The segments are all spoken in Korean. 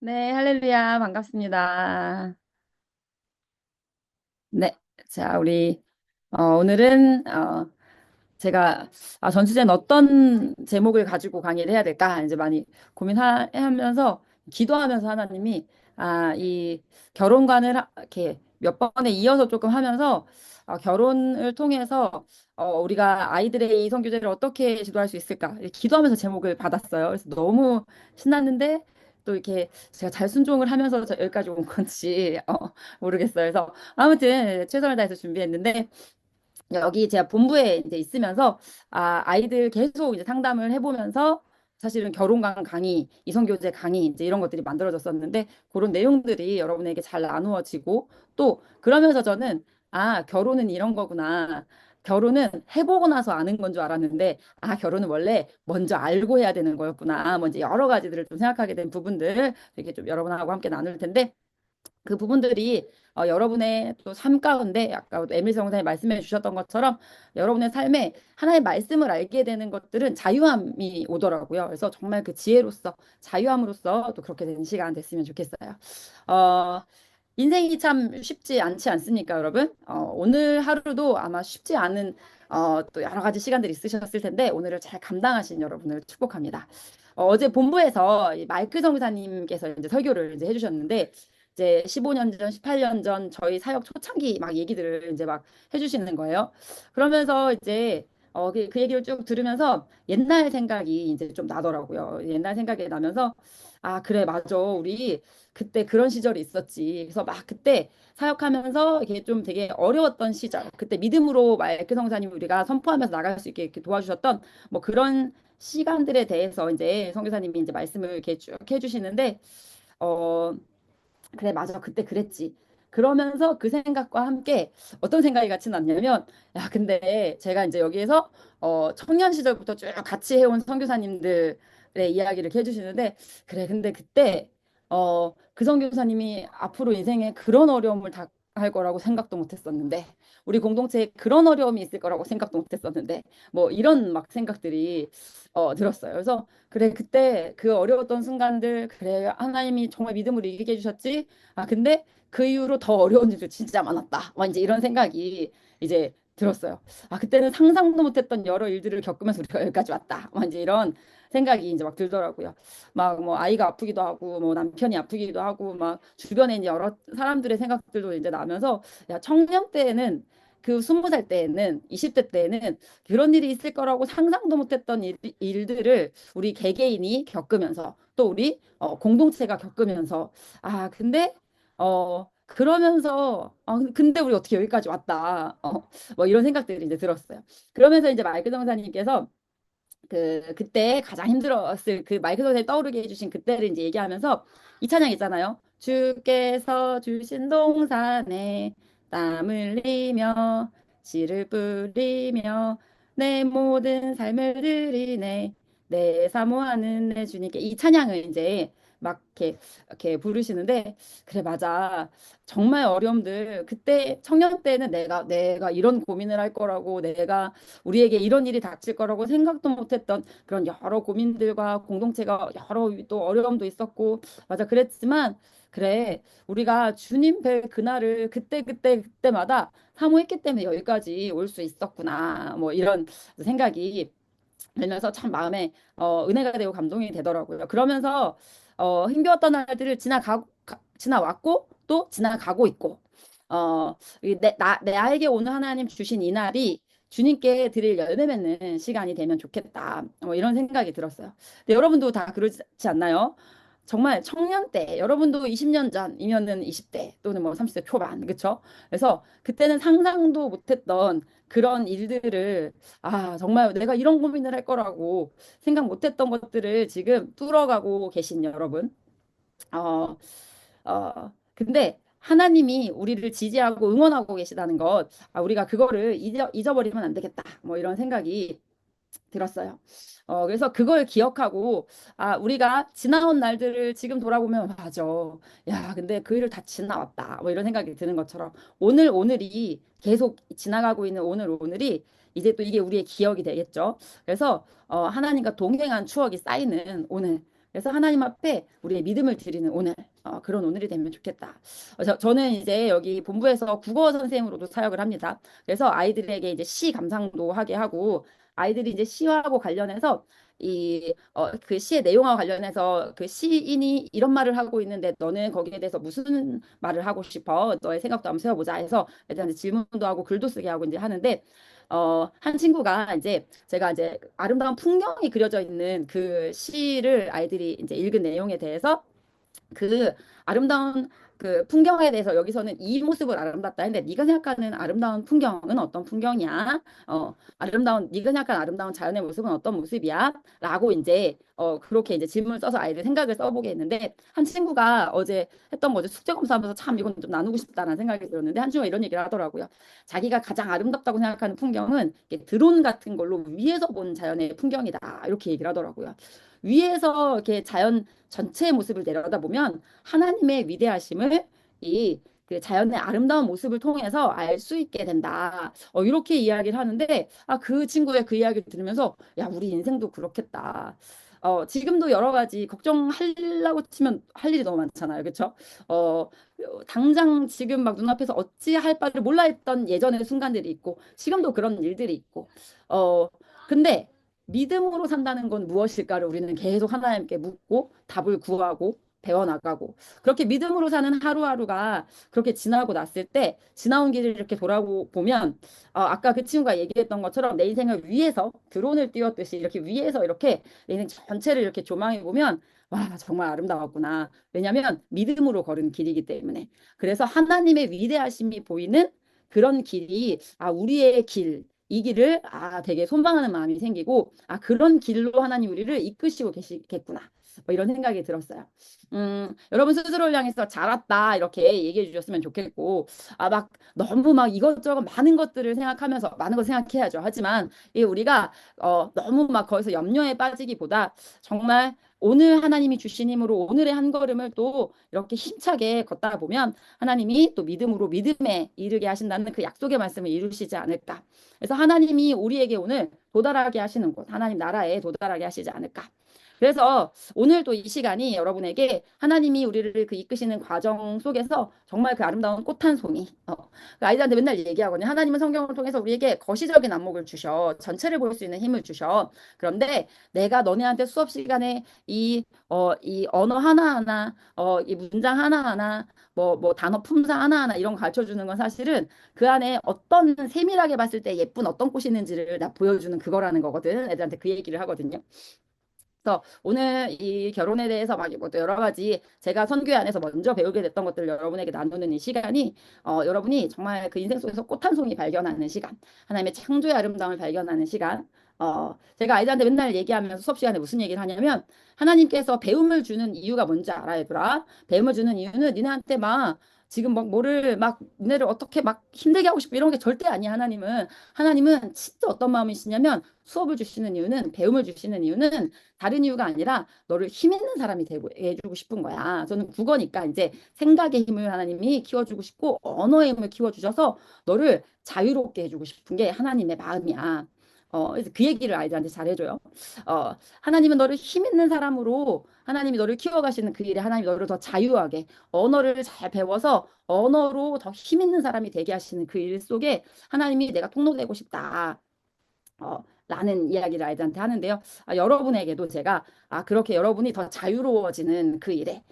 네, 할렐루야, 반갑습니다. 네, 자, 우리, 오늘은, 제가, 전주제는 어떤 제목을 가지고 강의를 해야 될까? 이제 많이 고민하면서, 기도하면서 하나님이, 이 결혼관을 이렇게 몇 번에 이어서 조금 하면서, 결혼을 통해서, 우리가 아이들의 이성 교제를 어떻게 지도할 수 있을까? 이렇게 기도하면서 제목을 받았어요. 그래서 너무 신났는데, 또 이렇게 제가 잘 순종을 하면서 여기까지 온 건지, 모르겠어요. 그래서 아무튼 최선을 다해서 준비했는데, 여기 제가 본부에 이제 있으면서 아이들 계속 이제 상담을 해보면서 사실은 결혼관 강의, 이성교제 강의 이제 이런 것들이 만들어졌었는데 그런 내용들이 여러분에게 잘 나누어지고 또 그러면서 저는 결혼은 이런 거구나. 결혼은 해보고 나서 아는 건 줄 알았는데 결혼은 원래 먼저 알고 해야 되는 거였구나. 뭐 이제 여러 가지들을 좀 생각하게 된 부분들 이렇게 좀 여러분하고 함께 나눌 텐데 그 부분들이 여러분의 또 삶 가운데 아까 에밀 성사님 말씀해 주셨던 것처럼 여러분의 삶에 하나의 말씀을 알게 되는 것들은 자유함이 오더라고요. 그래서 정말 그 지혜로서 자유함으로써 또 그렇게 되는 시간 됐으면 좋겠어요. 어, 인생이 참 쉽지 않지 않습니까, 여러분? 오늘 하루도 아마 쉽지 않은 또 여러 가지 시간들이 있으셨을 텐데 오늘을 잘 감당하신 여러분을 축복합니다. 어제 본부에서 이 마이클 성사님께서 이제 설교를 이제 해주셨는데 이제 15년 전, 18년 전 저희 사역 초창기 막 얘기들을 이제 막 해주시는 거예요. 그러면서 이제 그 얘기를 쭉 들으면서 옛날 생각이 이제 좀 나더라고요. 옛날 생각이 나면서 그래, 맞아. 우리 그때 그런 시절이 있었지. 그래서 막 그때 사역하면서 이게 좀 되게 어려웠던 시절. 그때 믿음으로 마이클 성사님 우리가 선포하면서 나갈 수 있게 이렇게 도와주셨던 뭐 그런 시간들에 대해서 이제 성교사님이 이제 말씀을 이렇게 쭉 해주시는데 어 그래, 맞아. 그때 그랬지. 그러면서 그 생각과 함께 어떤 생각이 같이 났냐면, 야, 근데 제가 이제 여기에서 청년 시절부터 쭉 같이 해온 선교사님들의 이야기를 이렇게 해주시는데, 그래, 근데 그때 그 선교사님이 앞으로 인생에 그런 어려움을 당할 거라고 생각도 못했었는데, 우리 공동체에 그런 어려움이 있을 거라고 생각도 못했었는데, 뭐 이런 막 생각들이 들었어요. 그래서 그래, 그때 그 어려웠던 순간들, 그래, 하나님이 정말 믿음으로 이기게 해주셨지. 근데 그 이후로 더 어려운 일도 진짜 많았다. 막 이제 이런 생각이 이제 들었어요. 그때는 상상도 못했던 여러 일들을 겪으면서 우리가 여기까지 왔다. 막 이제 이런 생각이 이제 막 들더라고요. 막 뭐 아이가 아프기도 하고, 뭐 남편이 아프기도 하고, 막 주변에 이제 여러 사람들의 생각들도 이제 나면서, 야, 청년 때에는 그 20살 때에는 20대 때에는 그런 일이 있을 거라고 상상도 못했던 일들을 우리 개개인이 겪으면서 또 우리 공동체가 겪으면서 근데 그러면서 근데 우리 어떻게 여기까지 왔다 뭐 이런 생각들이 이제 들었어요. 그러면서 이제 마이크 정사님께서 그때 가장 힘들었을 그 마이크 선생님 떠오르게 해주신 그때를 이제 얘기하면서 이 찬양 있잖아요. 주께서 주신 동산에 땀 흘리며 씨를 뿌리며 내 모든 삶을 드리네 내 사모하는 내 주님께 이 찬양을 이제 막 이렇게 부르시는데 그래 맞아 정말 어려움들 그때 청년 때는 내가 이런 고민을 할 거라고 내가 우리에게 이런 일이 닥칠 거라고 생각도 못했던 그런 여러 고민들과 공동체가 여러 또 어려움도 있었고 맞아 그랬지만 그래 우리가 주님 뵐 그날을 그때마다 사모했기 때문에 여기까지 올 수 있었구나 뭐 이런 생각이 들면서 참 마음에 은혜가 되고 감동이 되더라고요. 그러면서 힘겨웠던 날들을 지나왔고 또 지나가고 있고 나에게 오늘 하나님 주신 이 날이 주님께 드릴 열매 맺는 시간이 되면 좋겠다. 뭐 이런 생각이 들었어요. 근데 여러분도 다 그러지 않나요? 정말 청년 때, 여러분도 20년 전이면은 20대 또는 뭐 30대 초반, 그쵸? 그래서 그때는 상상도 못했던 그런 일들을 정말 내가 이런 고민을 할 거라고 생각 못했던 것들을 지금 뚫어가고 계신 여러분. 어, 근데 하나님이 우리를 지지하고 응원하고 계시다는 것, 우리가 그거를 잊어버리면 안 되겠다. 뭐 이런 생각이 들었어요. 그래서 그걸 기억하고, 우리가 지나온 날들을 지금 돌아보면, 맞아. 야, 근데 그 일을 다 지나왔다. 뭐 이런 생각이 드는 것처럼, 오늘이 계속 지나가고 있는 오늘이 이제 또 이게 우리의 기억이 되겠죠. 그래서, 하나님과 동행한 추억이 쌓이는 오늘. 그래서 하나님 앞에 우리의 믿음을 드리는 오늘, 그런 오늘이 되면 좋겠다. 저는 이제 여기 본부에서 국어 선생님으로도 사역을 합니다. 그래서 아이들에게 이제 시 감상도 하게 하고, 아이들이 이제 시하고 관련해서 그 시의 내용과 관련해서 그 시인이 이런 말을 하고 있는데 너는 거기에 대해서 무슨 말을 하고 싶어? 너의 생각도 한번 세워보자 해서 애들한테 질문도 하고 글도 쓰게 하고 이제 하는데, 한 친구가 이제 제가 이제 아름다운 풍경이 그려져 있는 그 시를 아이들이 이제 읽은 내용에 대해서 그 아름다운 그 풍경에 대해서 여기서는 이 모습을 아름답다 했는데 네가 생각하는 아름다운 풍경은 어떤 풍경이야? 네가 생각하는 아름다운 자연의 모습은 어떤 모습이야? 라고 이제 그렇게 이제 질문을 써서 아이들 생각을 써보게 했는데 한 친구가 어제 했던 거죠. 숙제 검사하면서 참 이건 좀 나누고 싶다는 생각이 들었는데 한 친구가 이런 얘기를 하더라고요. 자기가 가장 아름답다고 생각하는 풍경은 이렇게 드론 같은 걸로 위에서 본 자연의 풍경이다. 이렇게 얘기를 하더라고요. 위에서 이렇게 자연 전체의 모습을 내려다보면 하나님의 위대하심을 이 그 자연의 아름다운 모습을 통해서 알 수 있게 된다. 이렇게 이야기를 하는데 그 친구의 그 이야기를 들으면서 야, 우리 인생도 그렇겠다. 지금도 여러 가지 걱정하려고 치면 할 일이 너무 많잖아요. 그렇죠? 어, 당장 지금 막 눈앞에서 어찌할 바를 몰라 했던 예전의 순간들이 있고 지금도 그런 일들이 있고 어, 근데 믿음으로 산다는 건 무엇일까를 우리는 계속 하나님께 묻고 답을 구하고 배워나가고 그렇게 믿음으로 사는 하루하루가 그렇게 지나고 났을 때 지나온 길을 이렇게 돌아보면 아까 그 친구가 얘기했던 것처럼 내 인생을 위에서 드론을 띄웠듯이 이렇게 위에서 이렇게 내 인생 전체를 이렇게 조망해 보면 와, 정말 아름다웠구나. 왜냐하면 믿음으로 걸은 길이기 때문에. 그래서 하나님의 위대하심이 보이는 그런 길이 우리의 길, 이 길을 되게 손방하는 마음이 생기고 그런 길로 하나님 우리를 이끄시고 계시겠구나. 뭐 이런 생각이 들었어요. 여러분 스스로를 향해서 잘 왔다 이렇게 얘기해 주셨으면 좋겠고 막 너무 막 이것저것 많은 것들을 생각하면서 많은 걸 생각해야죠. 하지만 이 우리가 너무 막 거기서 염려에 빠지기보다 정말 오늘 하나님이 주신 힘으로 오늘의 한 걸음을 또 이렇게 힘차게 걷다 보면 하나님이 또 믿음으로 믿음에 이르게 하신다는 그 약속의 말씀을 이루시지 않을까. 그래서 하나님이 우리에게 오늘 도달하게 하시는 곳, 하나님 나라에 도달하게 하시지 않을까. 그래서 오늘도 이 시간이 여러분에게 하나님이 우리를 그 이끄시는 과정 속에서 정말 그 아름다운 꽃 한 송이, 그 아이들한테 맨날 얘기하거든요. 하나님은 성경을 통해서 우리에게 거시적인 안목을 주셔, 전체를 볼 수 있는 힘을 주셔. 그런데 내가 너네한테 수업 시간에 이 언어 하나하나, 이 문장 하나하나, 뭐 단어 품사 하나하나 이런 거 가르쳐 주는 건 사실은 그 안에 어떤 세밀하게 봤을 때 예쁜 어떤 꽃이 있는지를 나 보여주는 그거라는 거거든. 애들한테 그 얘기를 하거든요. 그래서 오늘 이 결혼에 대해서 막뭐 여러 가지 제가 선교회 안에서 먼저 배우게 됐던 것들을 여러분에게 나누는 이 시간이 여러분이 정말 그 인생 속에서 꽃 한 송이 발견하는 시간, 하나님의 창조의 아름다움을 발견하는 시간. 제가 아이들한테 맨날 얘기하면서 수업 시간에 무슨 얘기를 하냐면 하나님께서 배움을 주는 이유가 뭔지 알아, 얘들아? 배움을 주는 이유는 니네한테 막 지금 막 뭐를 막 니네를 어떻게 막 힘들게 하고 싶고 이런 게 절대 아니야. 하나님은 진짜 어떤 마음이시냐면 수업을 주시는 이유는 배움을 주시는 이유는 다른 이유가 아니라 너를 힘 있는 사람이 되고 해주고 싶은 거야. 저는 국어니까 이제 생각의 힘을 하나님이 키워주고 싶고 언어의 힘을 키워주셔서 너를 자유롭게 해주고 싶은 게 하나님의 마음이야. 그래서 그 얘기를 아이들한테 잘 해줘요. 하나님은 너를 힘 있는 사람으로 하나님이 너를 키워가시는 그 일에 하나님이 너를 더 자유하게 언어를 잘 배워서 언어로 더 힘 있는 사람이 되게 하시는 그 일 속에 하나님이 내가 통로되고 싶다. 라는 이야기를 아이들한테 하는데요. 여러분에게도 제가 그렇게 여러분이 더 자유로워지는 그 일에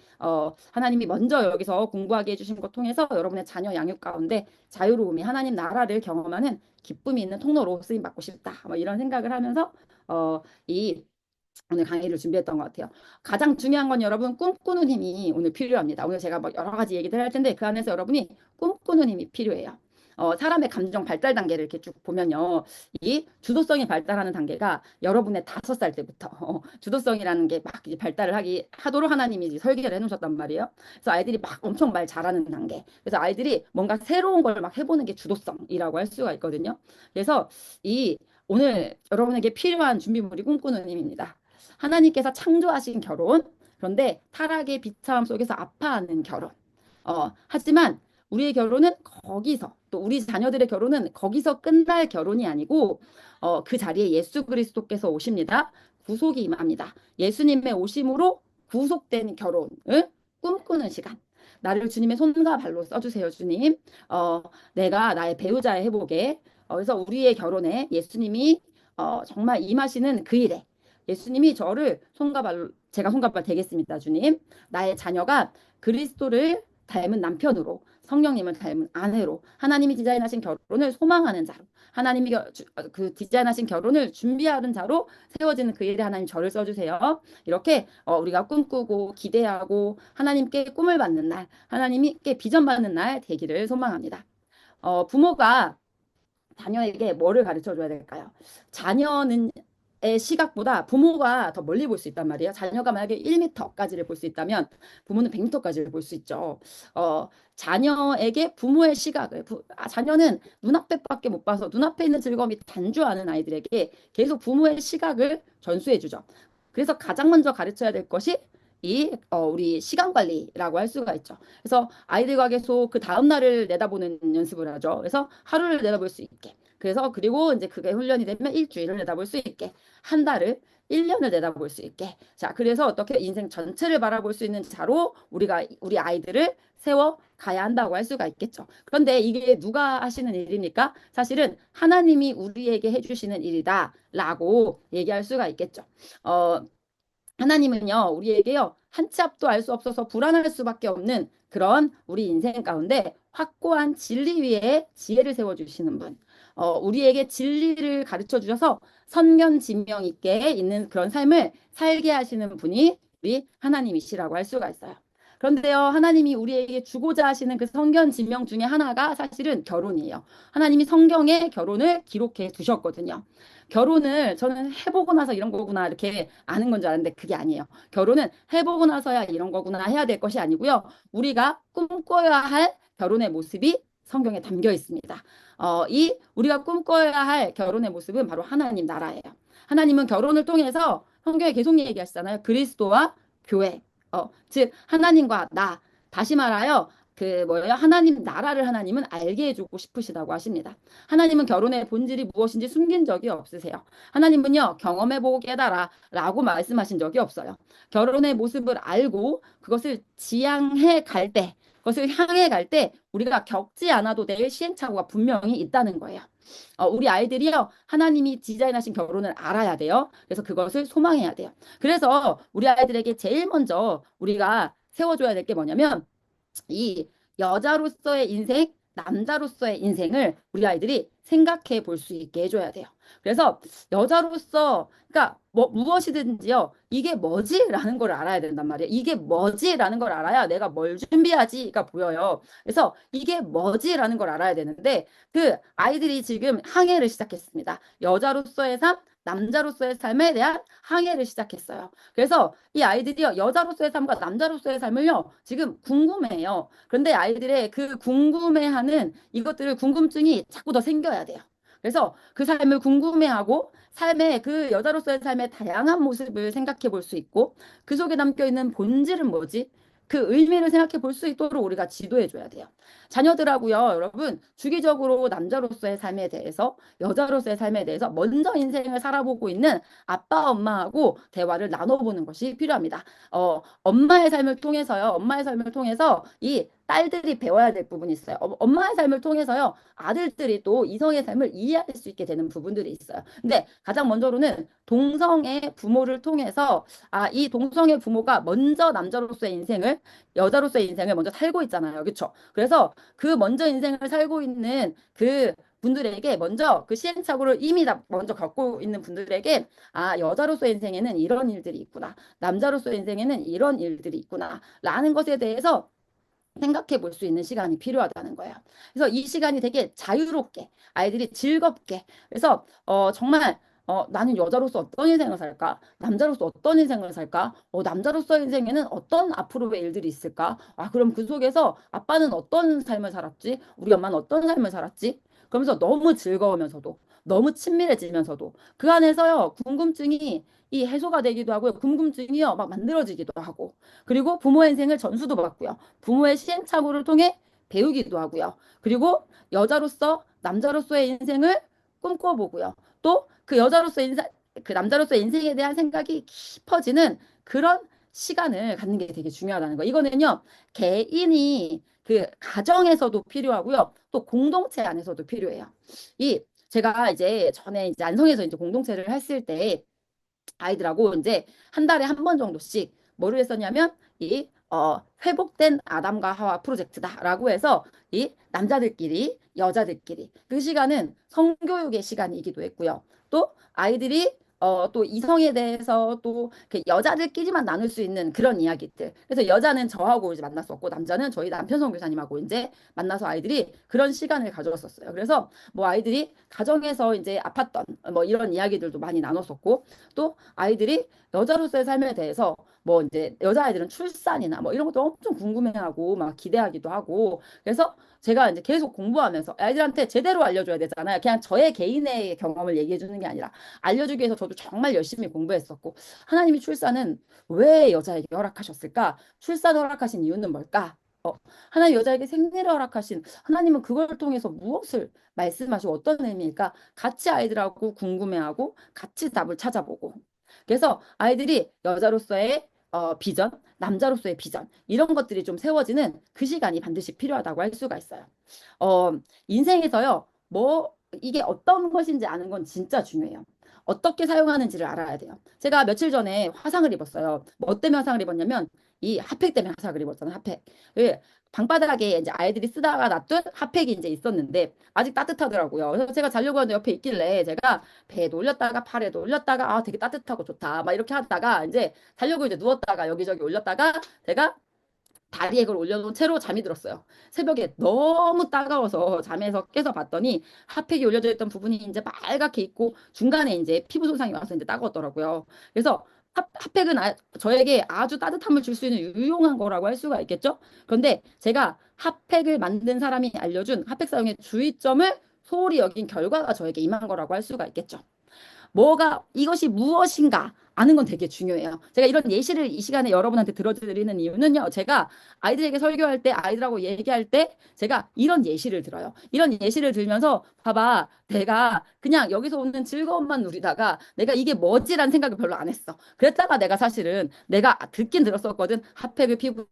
하나님이 먼저 여기서 공부하게 해주신 것 통해서 여러분의 자녀 양육 가운데 자유로움이 하나님 나라를 경험하는 기쁨이 있는 통로로 쓰임 받고 싶다. 뭐 이런 생각을 하면서 이 오늘 강의를 준비했던 것 같아요. 가장 중요한 건 여러분 꿈꾸는 힘이 오늘 필요합니다. 오늘 제가 뭐 여러 가지 얘기들 할 텐데 그 안에서 여러분이 꿈꾸는 힘이 필요해요. 사람의 감정 발달 단계를 이렇게 쭉 보면요. 이 주도성이 발달하는 단계가 여러분의 5살 때부터 주도성이라는 게 막 발달을 하도록 하나님이 이제 설계를 해놓으셨단 말이에요. 그래서 아이들이 막 엄청 말 잘하는 단계. 그래서 아이들이 뭔가 새로운 걸 막 해보는 게 주도성이라고 할 수가 있거든요. 그래서 오늘 여러분에게 필요한 준비물이 꿈꾸는 힘입니다. 하나님께서 창조하신 결혼, 그런데 타락의 비참함 속에서 아파하는 결혼. 하지만 우리의 결혼은 거기서, 또 우리 자녀들의 결혼은 거기서 끝날 결혼이 아니고, 그 자리에 예수 그리스도께서 오십니다. 구속이 임합니다. 예수님의 오심으로 구속된 결혼을 꿈꾸는 시간. 나를 주님의 손과 발로 써주세요, 주님. 어, 내가 나의 배우자의 회복에 그래서 우리의 결혼에 예수님이 정말 임하시는 그 일에 예수님이 저를 손과 발로 제가 손과 발 되겠습니다, 주님. 나의 자녀가 그리스도를 닮은 남편으로 성령님을 닮은 아내로 하나님이 디자인하신 결혼을 소망하는 자로 하나님이 그 디자인하신 결혼을 준비하는 자로 세워지는 그 일에 하나님 저를 써주세요. 이렇게 우리가 꿈꾸고 기대하고 하나님께 꿈을 받는 날, 하나님께 비전 받는 날 되기를 소망합니다. 부모가 자녀에게 뭐를 가르쳐 줘야 될까요? 자녀는 의 시각보다 부모가 더 멀리 볼 수 있단 말이에요. 자녀가 만약에 1m까지를 볼 수 있다면 부모는 100m까지를 볼 수 있죠. 자녀에게 부모의 시각을 자녀는 눈앞에밖에 못 봐서 눈앞에 있는 즐거움이 단주하는 아이들에게 계속 부모의 시각을 전수해 주죠. 그래서 가장 먼저 가르쳐야 될 것이 우리 시간 관리라고 할 수가 있죠. 그래서 아이들과 계속 그 다음 날을 내다보는 연습을 하죠. 그래서 하루를 내다볼 수 있게. 그래서 그리고 이제 그게 훈련이 되면 일주일을 내다볼 수 있게, 한 달을 1년을 내다볼 수 있게. 자, 그래서 어떻게 인생 전체를 바라볼 수 있는 자로 우리가 우리 아이들을 세워 가야 한다고 할 수가 있겠죠. 그런데 이게 누가 하시는 일입니까? 사실은 하나님이 우리에게 해주시는 일이다라고 얘기할 수가 있겠죠. 어, 하나님은요, 우리에게요, 한 치 앞도 알 수 없어서 불안할 수밖에 없는 그런 우리 인생 가운데 확고한 진리 위에 지혜를 세워주시는 분. 우리에게 진리를 가르쳐 주셔서 선견지명 있게 있는 그런 삶을 살게 하시는 분이 우리 하나님이시라고 할 수가 있어요. 그런데요, 하나님이 우리에게 주고자 하시는 그 선견지명 중에 하나가 사실은 결혼이에요. 하나님이 성경에 결혼을 기록해 두셨거든요. 결혼을 저는 해보고 나서 이런 거구나 이렇게 아는 건 줄 알았는데 그게 아니에요. 결혼은 해보고 나서야 이런 거구나 해야 될 것이 아니고요. 우리가 꿈꿔야 할 결혼의 모습이 성경에 담겨 있습니다. 이 우리가 꿈꿔야 할 결혼의 모습은 바로 하나님 나라예요. 하나님은 결혼을 통해서 성경에 계속 얘기하시잖아요. 그리스도와 교회, 즉 하나님과 나. 다시 말하여 그 뭐예요? 하나님 나라를 하나님은 알게 해주고 싶으시다고 하십니다. 하나님은 결혼의 본질이 무엇인지 숨긴 적이 없으세요. 하나님은요, 경험해보고 깨달아라고 말씀하신 적이 없어요. 결혼의 모습을 알고 그것을 지향해 갈 때, 그것을 향해 갈 때 우리가 겪지 않아도 될 시행착오가 분명히 있다는 거예요. 우리 아이들이요, 하나님이 디자인하신 결혼을 알아야 돼요. 그래서 그것을 소망해야 돼요. 그래서 우리 아이들에게 제일 먼저 우리가 세워줘야 될 게 뭐냐면 이 여자로서의 인생, 남자로서의 인생을 우리 아이들이 생각해 볼 수 있게 해줘야 돼요. 그래서 여자로서, 그러니까 뭐 무엇이든지요, 이게 뭐지라는 걸 알아야 된단 말이에요. 이게 뭐지라는 걸 알아야 내가 뭘 준비하지가 보여요. 그래서 이게 뭐지라는 걸 알아야 되는데 그 아이들이 지금 항해를 시작했습니다. 여자로서의 삶, 남자로서의 삶에 대한 항해를 시작했어요. 그래서 이 아이들이요, 여자로서의 삶과 남자로서의 삶을요, 지금 궁금해요. 그런데 아이들의 그 궁금해하는 이것들을 궁금증이 자꾸 더 생겨야 돼요. 그래서 그 삶을 궁금해하고 삶의 그 여자로서의 삶의 다양한 모습을 생각해 볼 수 있고 그 속에 담겨 있는 본질은 뭐지? 그 의미를 생각해 볼 수 있도록 우리가 지도해 줘야 돼요. 자녀들하고요, 여러분, 주기적으로 남자로서의 삶에 대해서, 여자로서의 삶에 대해서 먼저 인생을 살아보고 있는 아빠, 엄마하고 대화를 나눠보는 것이 필요합니다. 엄마의 삶을 통해서요, 엄마의 삶을 통해서 이 딸들이 배워야 될 부분이 있어요. 엄마의 삶을 통해서요, 아들들이 또 이성의 삶을 이해할 수 있게 되는 부분들이 있어요. 근데 가장 먼저로는 동성의 부모를 통해서, 이 동성의 부모가 먼저 남자로서의 인생을, 여자로서의 인생을 먼저 살고 있잖아요. 그렇죠? 그래서 그 먼저 인생을 살고 있는 그 분들에게 먼저 그 시행착오를 이미 다 먼저 겪고 있는 분들에게 여자로서의 인생에는 이런 일들이 있구나. 남자로서의 인생에는 이런 일들이 있구나. 라는 것에 대해서 생각해 볼 수 있는 시간이 필요하다는 거예요. 그래서 이 시간이 되게 자유롭게 아이들이 즐겁게 그래서 정말 나는 여자로서 어떤 인생을 살까? 남자로서 어떤 인생을 살까? 남자로서 인생에는 어떤 앞으로의 일들이 있을까? 그럼 그 속에서 아빠는 어떤 삶을 살았지? 우리 엄마는 어떤 삶을 살았지? 그러면서 너무 즐거우면서도 너무 친밀해지면서도 그 안에서요 궁금증이 이 해소가 되기도 하고요. 궁금증이요 막 만들어지기도 하고 그리고 부모의 인생을 전수도 받고요. 부모의 시행착오를 통해 배우기도 하고요. 그리고 여자로서 남자로서의 인생을 꿈꿔보고요. 또 그 여자로서 인생, 그 남자로서의 인생에 대한 생각이 깊어지는 그런 시간을 갖는 게 되게 중요하다는 거. 이거는요, 개인이 그 가정에서도 필요하고요. 또 공동체 안에서도 필요해요. 이 제가 이제 전에 이제 안성에서 이제 공동체를 했을 때 아이들하고 이제 한 달에 한 번 정도씩 뭐를 했었냐면 이 회복된 아담과 하와 프로젝트다라고 해서 이 남자들끼리 여자들끼리 그 시간은 성교육의 시간이기도 했고요. 또 아이들이 또 이성에 대해서 또그 여자들끼리만 나눌 수 있는 그런 이야기들. 그래서 여자는 저하고 이제 만났었고 남자는 저희 남편 선교사님하고 이제 만나서 아이들이 그런 시간을 가졌었어요. 그래서 뭐 아이들이 가정에서 이제 아팠던 뭐 이런 이야기들도 많이 나눴었고 또 아이들이 여자로서의 삶에 대해서 뭐 이제 여자아이들은 출산이나 뭐 이런 것도 엄청 궁금해하고 막 기대하기도 하고 그래서 제가 이제 계속 공부하면서 아이들한테 제대로 알려줘야 되잖아요. 그냥 저의 개인의 경험을 얘기해 주는 게 아니라 알려주기 위해서 저도 정말 열심히 공부했었고 하나님이 출산은 왜 여자에게 허락하셨을까? 출산 허락하신 이유는 뭘까? 하나님 여자에게 생리를 허락하신 하나님은 그걸 통해서 무엇을 말씀하시고 어떤 의미일까? 같이 아이들하고 궁금해하고 같이 답을 찾아보고 그래서 아이들이 여자로서의 비전, 남자로서의 비전 이런 것들이 좀 세워지는 그 시간이 반드시 필요하다고 할 수가 있어요. 어, 인생에서요, 뭐 이게 어떤 것인지 아는 건 진짜 중요해요. 어떻게 사용하는지를 알아야 돼요. 제가 며칠 전에 화상을 입었어요. 뭐 때문에 화상을 입었냐면 이 핫팩 때문에 화상을 입었잖아요. 핫팩. 예, 방바닥에 이제 아이들이 쓰다가 놔둔 핫팩이 이제 있었는데 아직 따뜻하더라고요. 그래서 제가 자려고 하는데 옆에 있길래 제가 배에도 올렸다가 팔에도 올렸다가 아 되게 따뜻하고 좋다 막 이렇게 하다가 이제 자려고 이제 누웠다가 여기저기 올렸다가 제가 다리에 그걸 올려놓은 채로 잠이 들었어요. 새벽에 너무 따가워서 잠에서 깨서 봤더니 핫팩이 올려져 있던 부분이 이제 빨갛게 있고 중간에 이제 피부 손상이 와서 이제 따가웠더라고요. 그래서 핫팩은 저에게 아주 따뜻함을 줄 수 있는 유용한 거라고 할 수가 있겠죠? 그런데 제가 핫팩을 만든 사람이 알려준 핫팩 사용의 주의점을 소홀히 여긴 결과가 저에게 임한 거라고 할 수가 있겠죠. 뭐가 이것이 무엇인가 아는 건 되게 중요해요. 제가 이런 예시를 이 시간에 여러분한테 들어드리는 이유는요. 제가 아이들에게 설교할 때 아이들하고 얘기할 때 제가 이런 예시를 들어요. 이런 예시를 들면서 봐봐 내가 그냥 여기서 오는 즐거움만 누리다가 내가 이게 뭐지라는 생각을 별로 안 했어. 그랬다가 내가 사실은 내가 듣긴 들었었거든. 핫팩을 피부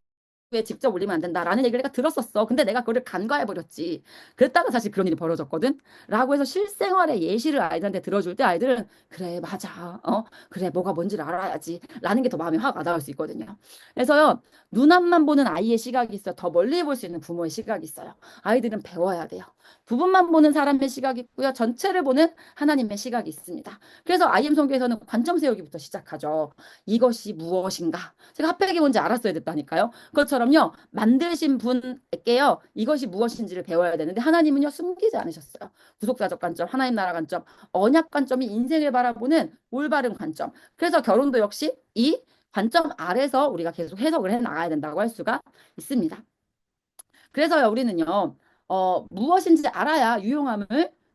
에 직접 올리면 안 된다라는 얘기를 내가 들었었어. 근데 내가 그거를 간과해 버렸지. 그랬다가 사실 그런 일이 벌어졌거든. 라고 해서 실생활의 예시를 아이들한테 들어줄 때 아이들은 그래 맞아. 그래 뭐가 뭔지를 알아야지. 라는 게 더 마음이 확 와닿을 수 있거든요. 그래서요. 눈앞만 보는 아이의 시각이 있어요. 더 멀리 볼 수 있는 부모의 시각이 있어요. 아이들은 배워야 돼요. 부분만 보는 사람의 시각이 있고요. 전체를 보는 하나님의 시각이 있습니다. 그래서 IM 성교에서는 관점 세우기부터 시작하죠. 이것이 무엇인가? 제가 핫팩이 뭔지 알았어야 됐다니까요. 그것처럼요, 만드신 분께요, 이것이 무엇인지를 배워야 되는데, 하나님은요, 숨기지 않으셨어요. 구속사적 관점, 하나님 나라 관점, 언약 관점이 인생을 바라보는 올바른 관점. 그래서 결혼도 역시 이 관점 아래서 우리가 계속 해석을 해 나가야 된다고 할 수가 있습니다. 그래서요, 우리는요, 무엇인지 알아야 유용함을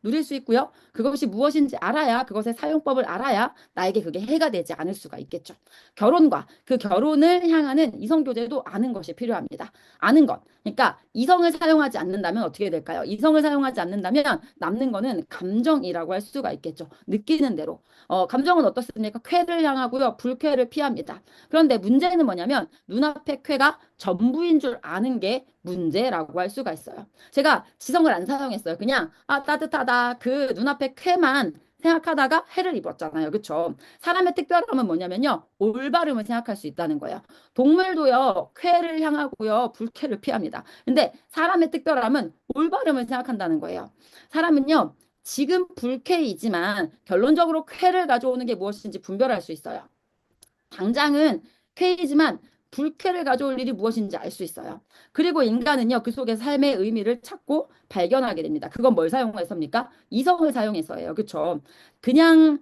누릴 수 있고요. 그것이 무엇인지 알아야 그것의 사용법을 알아야 나에게 그게 해가 되지 않을 수가 있겠죠. 결혼과 그 결혼을 향하는 이성교제도 아는 것이 필요합니다. 아는 것. 그러니까 이성을 사용하지 않는다면 어떻게 될까요? 이성을 사용하지 않는다면 남는 거는 감정이라고 할 수가 있겠죠. 느끼는 대로. 감정은 어떻습니까? 쾌를 향하고요. 불쾌를 피합니다. 그런데 문제는 뭐냐면 눈앞의 쾌가 전부인 줄 아는 게 문제라고 할 수가 있어요. 제가 지성을 안 사용했어요. 그냥 아 따뜻하다 그 눈앞의 쾌만 생각하다가 해를 입었잖아요. 그렇죠? 사람의 특별함은 뭐냐면요. 올바름을 생각할 수 있다는 거예요. 동물도요. 쾌를 향하고요. 불쾌를 피합니다. 근데 사람의 특별함은 올바름을 생각한다는 거예요. 사람은요. 지금 불쾌이지만 결론적으로 쾌를 가져오는 게 무엇인지 분별할 수 있어요. 당장은 쾌이지만 불쾌를 가져올 일이 무엇인지 알 수 있어요. 그리고 인간은요, 그 속에 삶의 의미를 찾고 발견하게 됩니다. 그건 뭘 사용해서입니까? 이성을 사용해서예요. 그렇죠? 그냥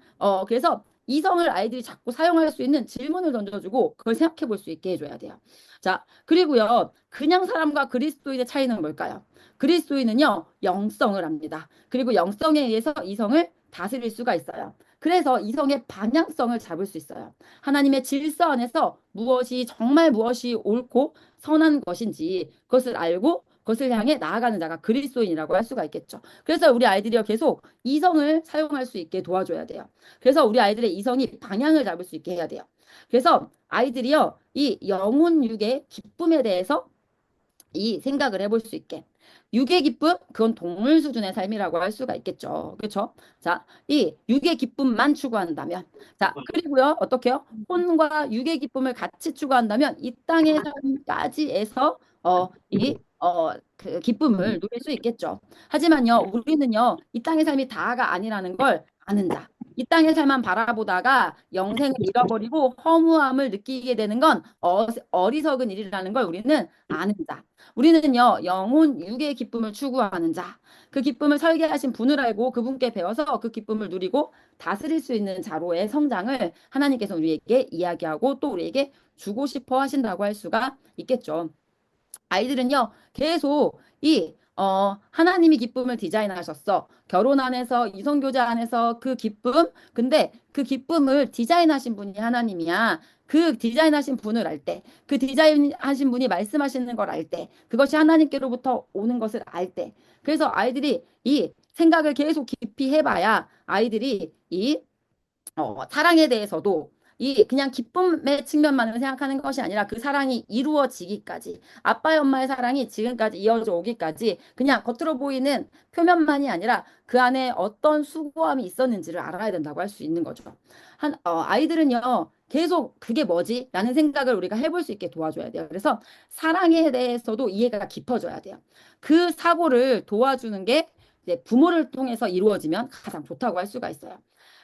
그래서 이성을 아이들이 자꾸 사용할 수 있는 질문을 던져주고 그걸 생각해 볼 수 있게 해줘야 돼요. 자, 그리고요, 그냥 사람과 그리스도인의 차이는 뭘까요? 그리스도인은요, 영성을 합니다. 그리고 영성에 의해서 이성을 다스릴 수가 있어요. 그래서 이성의 방향성을 잡을 수 있어요. 하나님의 질서 안에서 무엇이 정말 무엇이 옳고 선한 것인지 그것을 알고 그것을 향해 나아가는 자가 그리스도인이라고 할 수가 있겠죠. 그래서 우리 아이들이요 계속 이성을 사용할 수 있게 도와줘야 돼요. 그래서 우리 아이들의 이성이 방향을 잡을 수 있게 해야 돼요. 그래서 아이들이요, 이 영혼 육의 기쁨에 대해서 이 생각을 해볼 수 있게. 육의 기쁨, 그건 동물 수준의 삶이라고 할 수가 있겠죠. 그렇죠? 자, 이 육의 기쁨만 추구한다면, 자, 그리고요, 어떻게요? 혼과 육의 기쁨을 같이 추구한다면 이 땅의 삶까지에서 그 기쁨을 누릴 수 있겠죠. 하지만요, 우리는요, 이 땅의 삶이 다가 아니라는 걸 아는 자. 이 땅의 삶만 바라보다가 영생을 잃어버리고 허무함을 느끼게 되는 건 어리석은 일이라는 걸 우리는 아는 자. 우리는요, 영혼 육의 기쁨을 추구하는 자. 그 기쁨을 설계하신 분을 알고 그분께 배워서 그 기쁨을 누리고 다스릴 수 있는 자로의 성장을 하나님께서 우리에게 이야기하고 또 우리에게 주고 싶어 하신다고 할 수가 있겠죠. 아이들은요, 계속 하나님이 기쁨을 디자인하셨어. 결혼 안에서, 이성교제 안에서 그 기쁨, 근데 그 기쁨을 디자인하신 분이 하나님이야. 그 디자인하신 분을 알 때, 그 디자인하신 분이 말씀하시는 걸 알 때, 그것이 하나님께로부터 오는 것을 알 때. 그래서 아이들이 이 생각을 계속 깊이 해봐야 아이들이 사랑에 대해서도 이 그냥 기쁨의 측면만을 생각하는 것이 아니라 그 사랑이 이루어지기까지 아빠의 엄마의 사랑이 지금까지 이어져 오기까지 그냥 겉으로 보이는 표면만이 아니라 그 안에 어떤 수고함이 있었는지를 알아야 된다고 할 수 있는 거죠. 아이들은요 계속 그게 뭐지? 라는 생각을 우리가 해볼 수 있게 도와줘야 돼요. 그래서 사랑에 대해서도 이해가 깊어져야 돼요. 그 사고를 도와주는 게 이제 부모를 통해서 이루어지면 가장 좋다고 할 수가 있어요.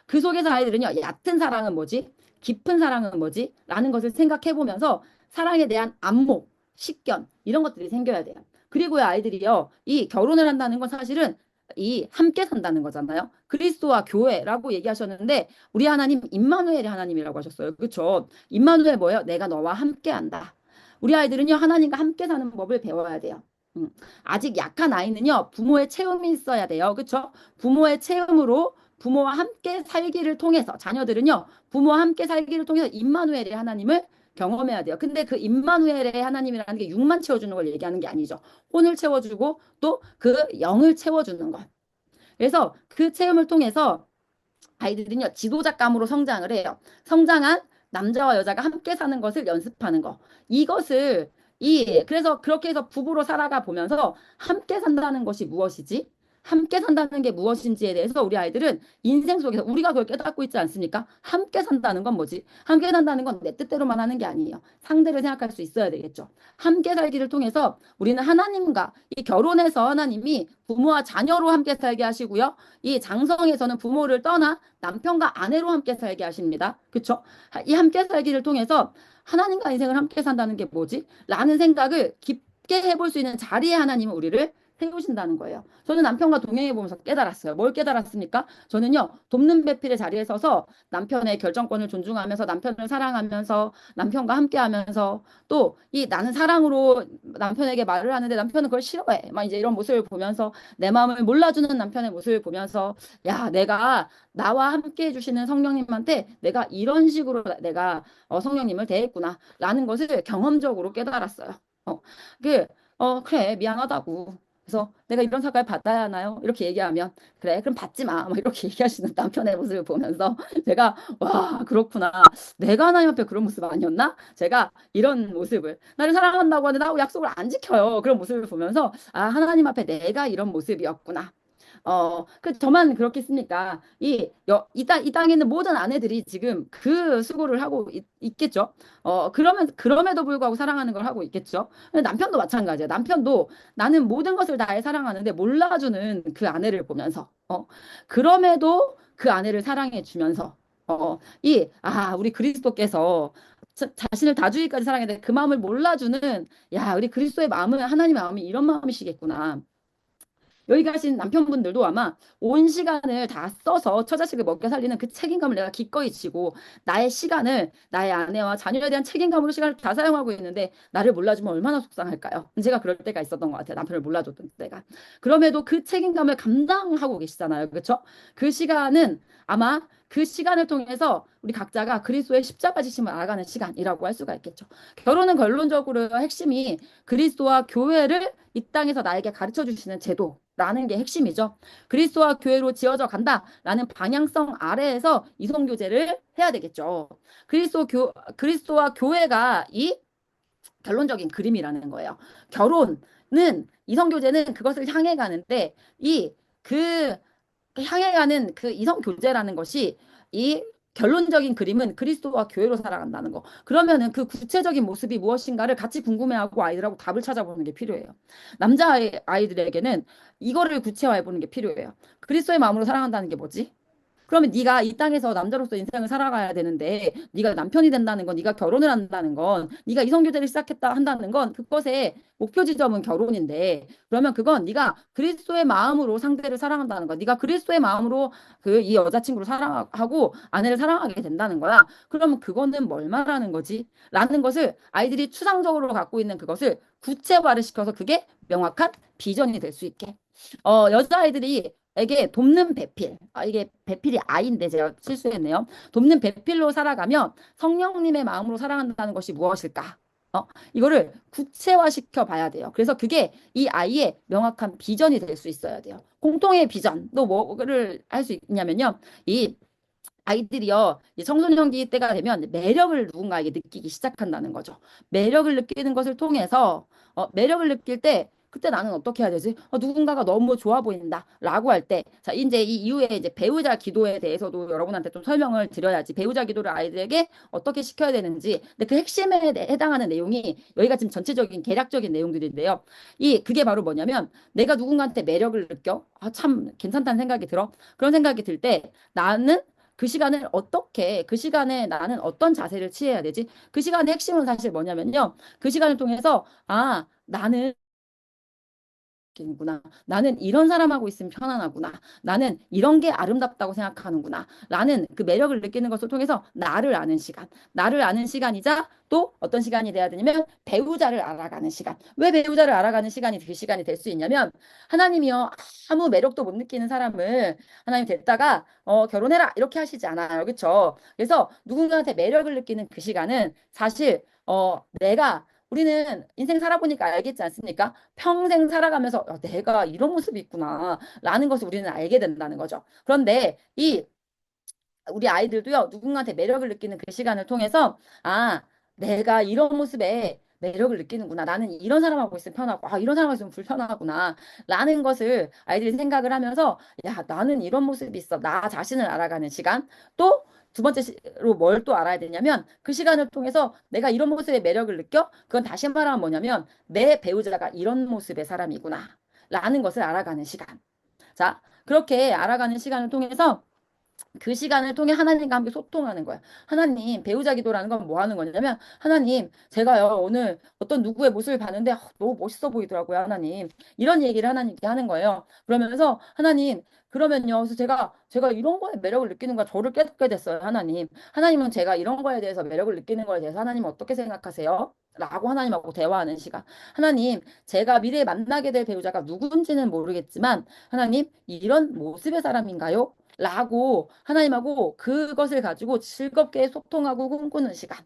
그 속에서 아이들은요, 얕은 사랑은 뭐지? 깊은 사랑은 뭐지? 라는 것을 생각해 보면서 사랑에 대한 안목, 식견, 이런 것들이 생겨야 돼요. 그리고요, 아이들이요, 이 결혼을 한다는 건 사실은 이 함께 산다는 거잖아요. 그리스도와 교회라고 얘기하셨는데 우리 하나님 임마누엘의 하나님이라고 하셨어요. 그렇죠? 임마누엘 뭐예요? 내가 너와 함께 한다. 우리 아이들은요, 하나님과 함께 사는 법을 배워야 돼요. 아직 약한 아이는요, 부모의 체험이 있어야 돼요. 그렇죠? 부모의 체험으로 부모와 함께 살기를 통해서 자녀들은요 부모와 함께 살기를 통해서 임마누엘의 하나님을 경험해야 돼요. 근데 그 임마누엘의 하나님이라는 게 육만 채워주는 걸 얘기하는 게 아니죠. 혼을 채워주고 또 그 영을 채워주는 것. 그래서 그 체험을 통해서 아이들은요 지도자감으로 성장을 해요. 성장한 남자와 여자가 함께 사는 것을 연습하는 거. 이것을 그래서 그렇게 해서 부부로 살아가 보면서 함께 산다는 것이 무엇이지? 함께 산다는 게 무엇인지에 대해서 우리 아이들은 인생 속에서 우리가 그걸 깨닫고 있지 않습니까? 함께 산다는 건 뭐지? 함께 산다는 건 내 뜻대로만 하는 게 아니에요. 상대를 생각할 수 있어야 되겠죠. 함께 살기를 통해서 우리는 하나님과 이 결혼해서 하나님이 부모와 자녀로 함께 살게 하시고요. 이 장성에서는 부모를 떠나 남편과 아내로 함께 살게 하십니다. 그렇죠? 이 함께 살기를 통해서 하나님과 인생을 함께 산다는 게 뭐지? 라는 생각을 깊게 해볼 수 있는 자리에 하나님은 우리를 세우신다는 거예요. 저는 남편과 동행해 보면서 깨달았어요. 뭘 깨달았습니까? 저는요, 돕는 배필의 자리에 서서 남편의 결정권을 존중하면서 남편을 사랑하면서 남편과 함께 하면서 또 이 나는 사랑으로 남편에게 말을 하는데 남편은 그걸 싫어해. 막 이제 이런 모습을 보면서 내 마음을 몰라주는 남편의 모습을 보면서 야, 내가 나와 함께 해주시는 성령님한테 내가 이런 식으로 내가 성령님을 대했구나. 라는 것을 경험적으로 깨달았어요. 어, 그래, 미안하다고. 그래서 내가 이런 사과를 받아야 하나요? 이렇게 얘기하면 그래 그럼 받지 마. 막 이렇게 얘기하시는 남편의 모습을 보면서 제가 와 그렇구나. 내가 하나님 앞에 그런 모습 아니었나? 제가 이런 모습을 나를 사랑한다고 하는데 나하고 약속을 안 지켜요. 그런 모습을 보면서 아 하나님 앞에 내가 이런 모습이었구나. 저만 그렇겠습니까? 이 땅에 있는 모든 아내들이 지금 그 수고를 하고 겠죠 그럼에도 불구하고 사랑하는 걸 하고 있겠죠. 근데 남편도 마찬가지야. 남편도 나는 모든 것을 다해 사랑하는데 몰라주는 그 아내를 보면서, 그럼에도 그 아내를 사랑해 주면서, 우리 그리스도께서 자신을 다주기까지 사랑했는데 그 마음을 몰라주는, 야, 우리 그리스도의 마음은 하나님의 마음이 이런 마음이시겠구나. 여기 가신 남편분들도 아마 온 시간을 다 써서 처자식을 먹여 살리는 그 책임감을 내가 기꺼이 지고 나의 시간을 나의 아내와 자녀에 대한 책임감으로 시간을 다 사용하고 있는데 나를 몰라주면 얼마나 속상할까요? 제가 그럴 때가 있었던 것 같아요. 남편을 몰라줬던 때가. 그럼에도 그 책임감을 감당하고 계시잖아요. 그렇죠? 그 시간은 아마 그 시간을 통해서 우리 각자가 그리스도의 십자가 지심을 알아가는 시간이라고 할 수가 있겠죠. 결혼은 결론적으로 핵심이 그리스도와 교회를 이 땅에서 나에게 가르쳐 주시는 제도라는 게 핵심이죠. 그리스도와 교회로 지어져 간다라는 방향성 아래에서 이성교제를 해야 되겠죠. 그리스도와 교회가 이 결론적인 그림이라는 거예요. 결혼은 이성교제는 그것을 향해 가는데 그 향해 가는 그 이성교제라는 것이 이 결론적인 그림은 그리스도와 교회로 살아간다는 거. 그러면은 그 구체적인 모습이 무엇인가를 같이 궁금해하고 아이들하고 답을 찾아보는 게 필요해요. 아이들에게는 이거를 구체화해 보는 게 필요해요. 그리스도의 마음으로 사랑한다는 게 뭐지? 그러면 네가 이 땅에서 남자로서 인생을 살아가야 되는데 네가 남편이 된다는 건 네가 결혼을 한다는 건 네가 이성교제를 시작했다 한다는 건 그것의 목표 지점은 결혼인데 그러면 그건 네가 그리스도의 마음으로 상대를 사랑한다는 거야. 네가 그리스도의 마음으로 그 이 여자친구를 사랑하고 아내를 사랑하게 된다는 거야. 그러면 그거는 뭘 말하는 거지? 라는 것을 아이들이 추상적으로 갖고 있는 그것을 구체화를 시켜서 그게 명확한 비전이 될 수 있게. 여자아이들이 에게 돕는 배필. 이게 배필이 아인데 제가 실수했네요. 돕는 배필로 살아가면 성령님의 마음으로 사랑한다는 것이 무엇일까? 이거를 구체화시켜 봐야 돼요. 그래서 그게 이 아이의 명확한 비전이 될 수 있어야 돼요. 공통의 비전. 또 뭐를 할 수 있냐면요. 이 아이들이요, 이 청소년기 때가 되면 매력을 누군가에게 느끼기 시작한다는 거죠. 매력을 느끼는 것을 통해서, 매력을 느낄 때, 그때 나는 어떻게 해야 되지? 누군가가 너무 좋아 보인다. 라고 할 때, 자, 이제 이 이후에 이제 배우자 기도에 대해서도 여러분한테 좀 설명을 드려야지. 배우자 기도를 아이들에게 어떻게 시켜야 되는지. 근데 그 핵심에 해당하는 내용이 여기가 지금 전체적인 개략적인 내용들인데요. 그게 바로 뭐냐면, 내가 누군가한테 매력을 느껴? 참 괜찮다는 생각이 들어. 그런 생각이 들 때, 나는 그 시간에 나는 어떤 자세를 취해야 되지? 그 시간의 핵심은 사실 뭐냐면요. 그 시간을 통해서, 나는 구나. 나는 이런 사람하고 있으면 편안하구나. 나는 이런 게 아름답다고 생각하는구나. 라는 그 매력을 느끼는 것을 통해서 나를 아는 시간. 나를 아는 시간이자 또 어떤 시간이 돼야 되냐면 배우자를 알아가는 시간. 왜 배우자를 알아가는 시간이 그 시간이 될 수 있냐면 하나님이요. 아무 매력도 못 느끼는 사람을 하나님 됐다가 결혼해라 이렇게 하시지 않아요. 그렇죠? 그래서 누군가한테 매력을 느끼는 그 시간은 사실 우리는 인생 살아보니까 알겠지 않습니까? 평생 살아가면서 내가 이런 모습이 있구나 라는 것을 우리는 알게 된다는 거죠. 그런데 우리 아이들도요 누군가한테 매력을 느끼는 그 시간을 통해서 내가 이런 모습에 매력을 느끼는구나. 나는 이런 사람하고 있으면 편하고, 이런 사람하고 있으면 불편하구나. 라는 것을 아이들이 생각을 하면서, 야, 나는 이런 모습이 있어. 나 자신을 알아가는 시간. 또, 두 번째로 뭘 또 알아야 되냐면, 그 시간을 통해서 내가 이런 모습의 매력을 느껴? 그건 다시 말하면 뭐냐면, 내 배우자가 이런 모습의 사람이구나. 라는 것을 알아가는 시간. 자, 그렇게 알아가는 시간을 통해서 그 시간을 통해 하나님과 함께 소통하는 거야. 하나님, 배우자 기도라는 건 뭐 하는 거냐면, 하나님, 제가요, 오늘 어떤 누구의 모습을 봤는데, 너무 멋있어 보이더라고요, 하나님. 이런 얘기를 하나님께 하는 거예요. 그러면서, 하나님, 그러면요, 그래서 제가 이런 거에 매력을 느끼는 거 저를 깨닫게 됐어요, 하나님. 하나님은 제가 이런 거에 대해서 매력을 느끼는 거에 대해서 하나님은 어떻게 생각하세요? 라고 하나님하고 대화하는 시간. 하나님, 제가 미래에 만나게 될 배우자가 누군지는 모르겠지만, 하나님, 이런 모습의 사람인가요? 라고 하나님하고 그것을 가지고 즐겁게 소통하고 꿈꾸는 시간.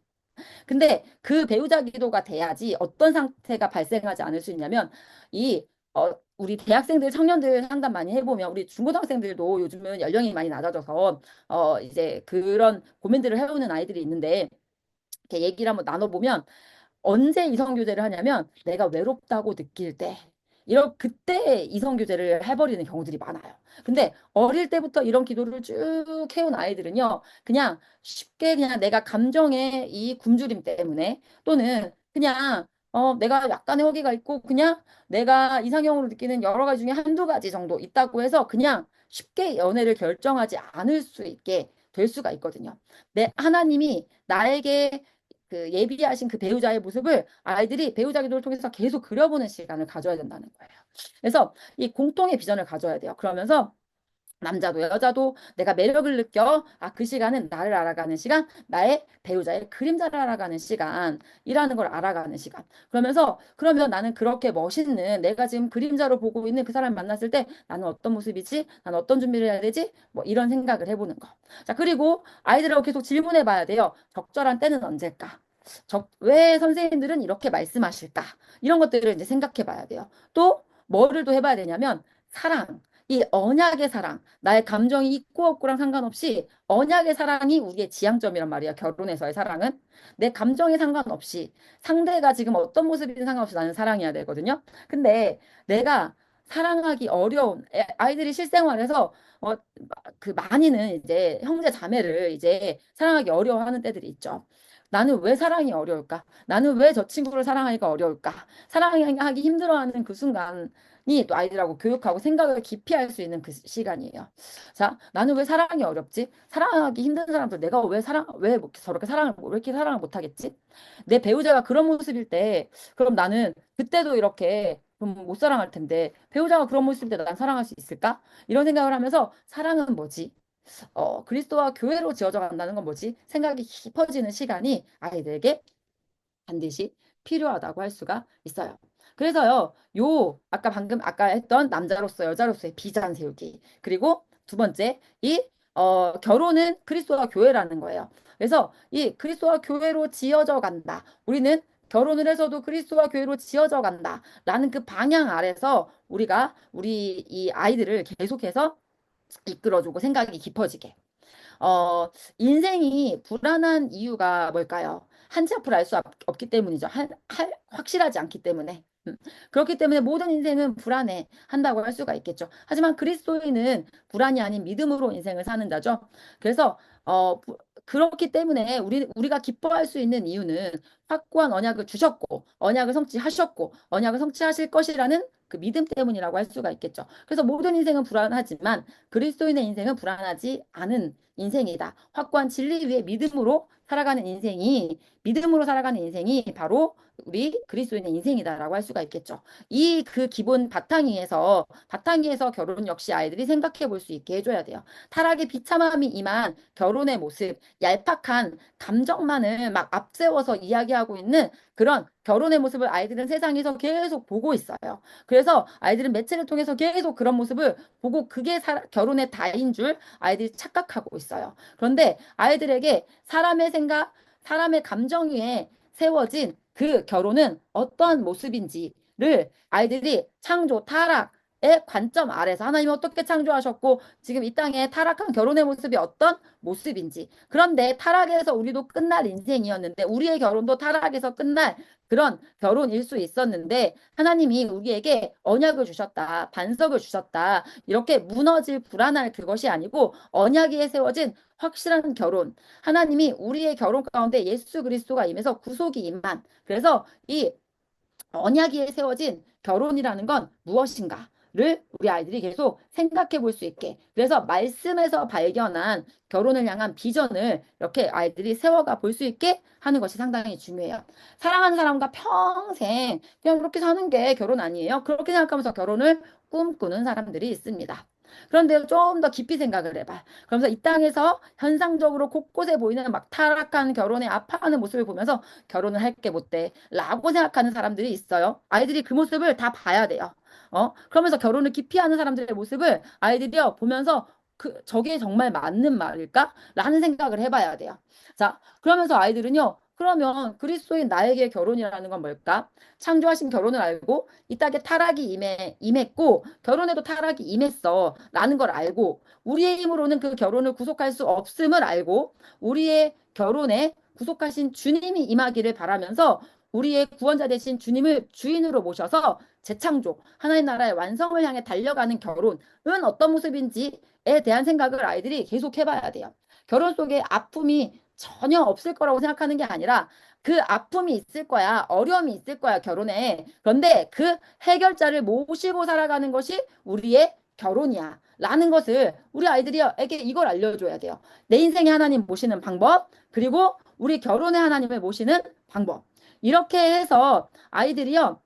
근데 그 배우자 기도가 돼야지 어떤 상태가 발생하지 않을 수 있냐면 우리 대학생들, 청년들 상담 많이 해보면 우리 중고등학생들도 요즘은 연령이 많이 낮아져서 이제 그런 고민들을 해오는 아이들이 있는데 이렇게 얘기를 한번 나눠보면 언제 이성교제를 하냐면 내가 외롭다고 느낄 때 그때 이성교제를 해버리는 경우들이 많아요. 근데 어릴 때부터 이런 기도를 쭉 해온 아이들은요. 그냥 쉽게 그냥 내가 감정의 이 굶주림 때문에 또는 그냥 내가 약간의 허기가 있고 그냥 내가 이상형으로 느끼는 여러 가지 중에 한두 가지 정도 있다고 해서 그냥 쉽게 연애를 결정하지 않을 수 있게 될 수가 있거든요. 하나님이 나에게 그 예비하신 그 배우자의 모습을 아이들이 배우자 기도를 통해서 계속 그려보는 시간을 가져야 된다는 거예요. 그래서 이 공통의 비전을 가져야 돼요. 그러면서 남자도 여자도 내가 매력을 느껴. 그 시간은 나를 알아가는 시간, 나의 배우자의 그림자를 알아가는 시간이라는 걸 알아가는 시간. 그러면 나는 그렇게 멋있는 내가 지금 그림자로 보고 있는 그 사람 만났을 때 나는 어떤 모습이지? 나는 어떤 준비를 해야 되지? 뭐 이런 생각을 해보는 거. 자, 그리고 아이들하고 계속 질문해 봐야 돼요. 적절한 때는 언제일까? 왜 선생님들은 이렇게 말씀하실까? 이런 것들을 이제 생각해 봐야 돼요. 또 뭐를 또 해봐야 되냐면 사랑. 이 언약의 사랑, 나의 감정이 있고 없고랑 상관없이 언약의 사랑이 우리의 지향점이란 말이야. 결혼에서의 사랑은 내 감정에 상관없이 상대가 지금 어떤 모습이든 상관없이 나는 사랑해야 되거든요. 근데 내가 사랑하기 어려운 아이들이 실생활에서 그 많이는 이제 형제 자매를 이제 사랑하기 어려워하는 때들이 있죠. 나는 왜 사랑이 어려울까? 나는 왜 저 친구를 사랑하기가 어려울까? 사랑하기 힘들어하는 그 순간이 또 아이들하고 교육하고 생각을 깊이 할 수 있는 그 시간이에요. 자, 나는 왜 사랑이 어렵지? 사랑하기 힘든 사람들 내가 왜 저렇게 왜 이렇게 사랑을 못하겠지? 내 배우자가 그런 모습일 때, 그럼 나는 그때도 이렇게 그럼 못 사랑할 텐데, 배우자가 그런 모습일 때 난 사랑할 수 있을까? 이런 생각을 하면서 사랑은 뭐지? 그리스도와 교회로 지어져 간다는 건 뭐지? 생각이 깊어지는 시간이 아이들에게 반드시 필요하다고 할 수가 있어요. 그래서요, 아까 했던 남자로서 여자로서의 비전 세우기. 그리고 두 번째, 결혼은 그리스도와 교회라는 거예요. 그래서 이 그리스도와 교회로 지어져 간다. 우리는 결혼을 해서도 그리스도와 교회로 지어져 간다. 라는 그 방향 아래서 우리 이 아이들을 계속해서 이끌어주고 생각이 깊어지게. 인생이 불안한 이유가 뭘까요? 한치 앞을 알 수 없기 때문이죠. 확실하지 않기 때문에. 그렇기 때문에 모든 인생은 불안해 한다고 할 수가 있겠죠. 하지만 그리스도인은 불안이 아닌 믿음으로 인생을 사는 자죠. 그래서 그렇기 때문에 우리가 기뻐할 수 있는 이유는 확고한 언약을 주셨고 언약을 성취하셨고 언약을 성취하실 것이라는 그 믿음 때문이라고 할 수가 있겠죠. 그래서 모든 인생은 불안하지만 그리스도인의 인생은 불안하지 않은 인생이다. 확고한 진리 위에 믿음으로 살아가는 인생이 바로 우리 그리스도인의 인생이다라고 할 수가 있겠죠. 이 그 기본 바탕 위에서 결혼 역시 아이들이 생각해 볼 수 있게 해줘야 돼요. 타락의 비참함이 임한 결혼의 모습, 얄팍한 감정만을 막 앞세워서 이야기하고 있는 그런 결혼의 모습을 아이들은 세상에서 계속 보고 있어요. 그래서 아이들은 매체를 통해서 계속 그런 모습을 보고 그게 결혼의 다인 줄 아이들이 착각하고 있어요. 그런데 아이들에게 사람의 생각, 사람의 감정 위에 세워진 그 결혼은 어떠한 모습인지를 아이들이 타락의 관점 아래서 하나님이 어떻게 창조하셨고 지금 이 땅에 타락한 결혼의 모습이 어떤 모습인지. 그런데 타락에서 우리도 끝날 인생이었는데 우리의 결혼도 타락에서 끝날 그런 결혼일 수 있었는데 하나님이 우리에게 언약을 주셨다. 반석을 주셨다. 이렇게 무너질 불안할 그것이 아니고 언약 위에 세워진 확실한 결혼. 하나님이 우리의 결혼 가운데 예수 그리스도가 임해서 구속이 임한. 그래서 이 언약위에 세워진 결혼이라는 건 무엇인가를 우리 아이들이 계속 생각해 볼 수 있게. 그래서 말씀에서 발견한 결혼을 향한 비전을 이렇게 아이들이 세워가 볼 수 있게 하는 것이 상당히 중요해요. 사랑하는 사람과 평생 그냥 그렇게 사는 게 결혼 아니에요? 그렇게 생각하면서 결혼을 꿈꾸는 사람들이 있습니다. 그런데 좀 더 깊이 생각을 해봐. 그러면서 이 땅에서 현상적으로 곳곳에 보이는 막 타락한 결혼에 아파하는 모습을 보면서 결혼을 할 게 못 돼. 라고 생각하는 사람들이 있어요. 아이들이 그 모습을 다 봐야 돼요. 그러면서 결혼을 기피하는 사람들의 모습을 아이들이요, 보면서 저게 정말 맞는 말일까? 라는 생각을 해봐야 돼요. 자, 그러면서 아이들은요, 그러면 그리스도인 나에게 결혼이라는 건 뭘까? 창조하신 결혼을 알고 이 땅에 타락이 임했고 결혼에도 타락이 임했어 라는 걸 알고 우리의 힘으로는 그 결혼을 구속할 수 없음을 알고 우리의 결혼에 구속하신 주님이 임하기를 바라면서 우리의 구원자 되신 주님을 주인으로 모셔서 재창조, 하나님 나라의 완성을 향해 달려가는 결혼은 어떤 모습인지에 대한 생각을 아이들이 계속 해봐야 돼요. 결혼 속에 아픔이 전혀 없을 거라고 생각하는 게 아니라 그 아픔이 있을 거야. 어려움이 있을 거야, 결혼에. 그런데 그 해결자를 모시고 살아가는 것이 우리의 결혼이야. 라는 것을 우리 아이들에게 이걸 알려줘야 돼요. 내 인생의 하나님 모시는 방법, 그리고 우리 결혼의 하나님을 모시는 방법. 이렇게 해서 아이들이요,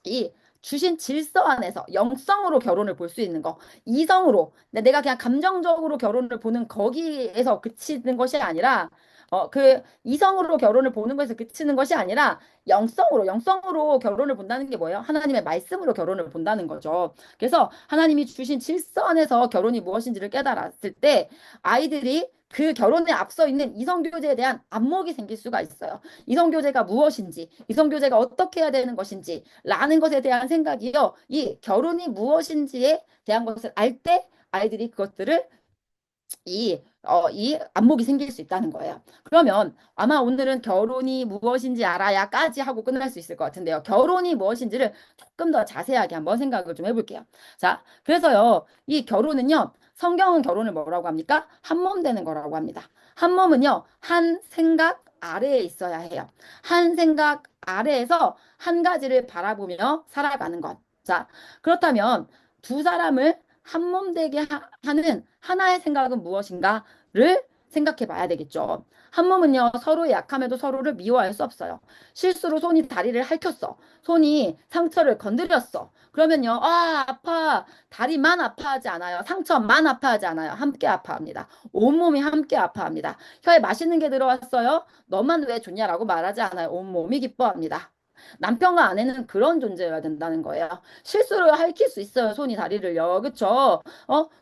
이 주신 질서 안에서 영성으로 결혼을 볼 수 있는 거, 이성으로, 내가 그냥 감정적으로 결혼을 보는 거기에서 그치는 것이 아니라, 그 이성으로 결혼을 보는 것에서 그치는 것이 아니라 영성으로 결혼을 본다는 게 뭐예요? 하나님의 말씀으로 결혼을 본다는 거죠. 그래서 하나님이 주신 질서 안에서 결혼이 무엇인지를 깨달았을 때 아이들이 그 결혼에 앞서 있는 이성교제에 대한 안목이 생길 수가 있어요. 이성교제가 무엇인지, 이성교제가 어떻게 해야 되는 것인지, 라는 것에 대한 생각이요. 이 결혼이 무엇인지에 대한 것을 알 때 아이들이 그것들을 이 안목이 생길 수 있다는 거예요. 그러면 아마 오늘은 결혼이 무엇인지 알아야까지 하고 끝날 수 있을 것 같은데요. 결혼이 무엇인지를 조금 더 자세하게 한번 생각을 좀 해볼게요. 자, 그래서요, 이 결혼은요, 성경은 결혼을 뭐라고 합니까? 한 몸 되는 거라고 합니다. 한 몸은요, 한 생각 아래에 있어야 해요. 한 생각 아래에서 한 가지를 바라보며 살아가는 것. 자, 그렇다면 두 사람을 한 몸 되게 하는 하나의 생각은 무엇인가를 생각해 봐야 되겠죠. 한 몸은요, 서로의 약함에도 서로를 미워할 수 없어요. 실수로 손이 다리를 핥혔어. 손이 상처를 건드렸어. 그러면요, 아, 아파. 다리만 아파하지 않아요. 상처만 아파하지 않아요. 함께 아파합니다. 온몸이 함께 아파합니다. 혀에 맛있는 게 들어왔어요. 너만 왜 좋냐라고 말하지 않아요. 온몸이 기뻐합니다. 남편과 아내는 그런 존재여야 된다는 거예요. 실수로 핥힐 수 있어요. 손이 다리를요. 그쵸?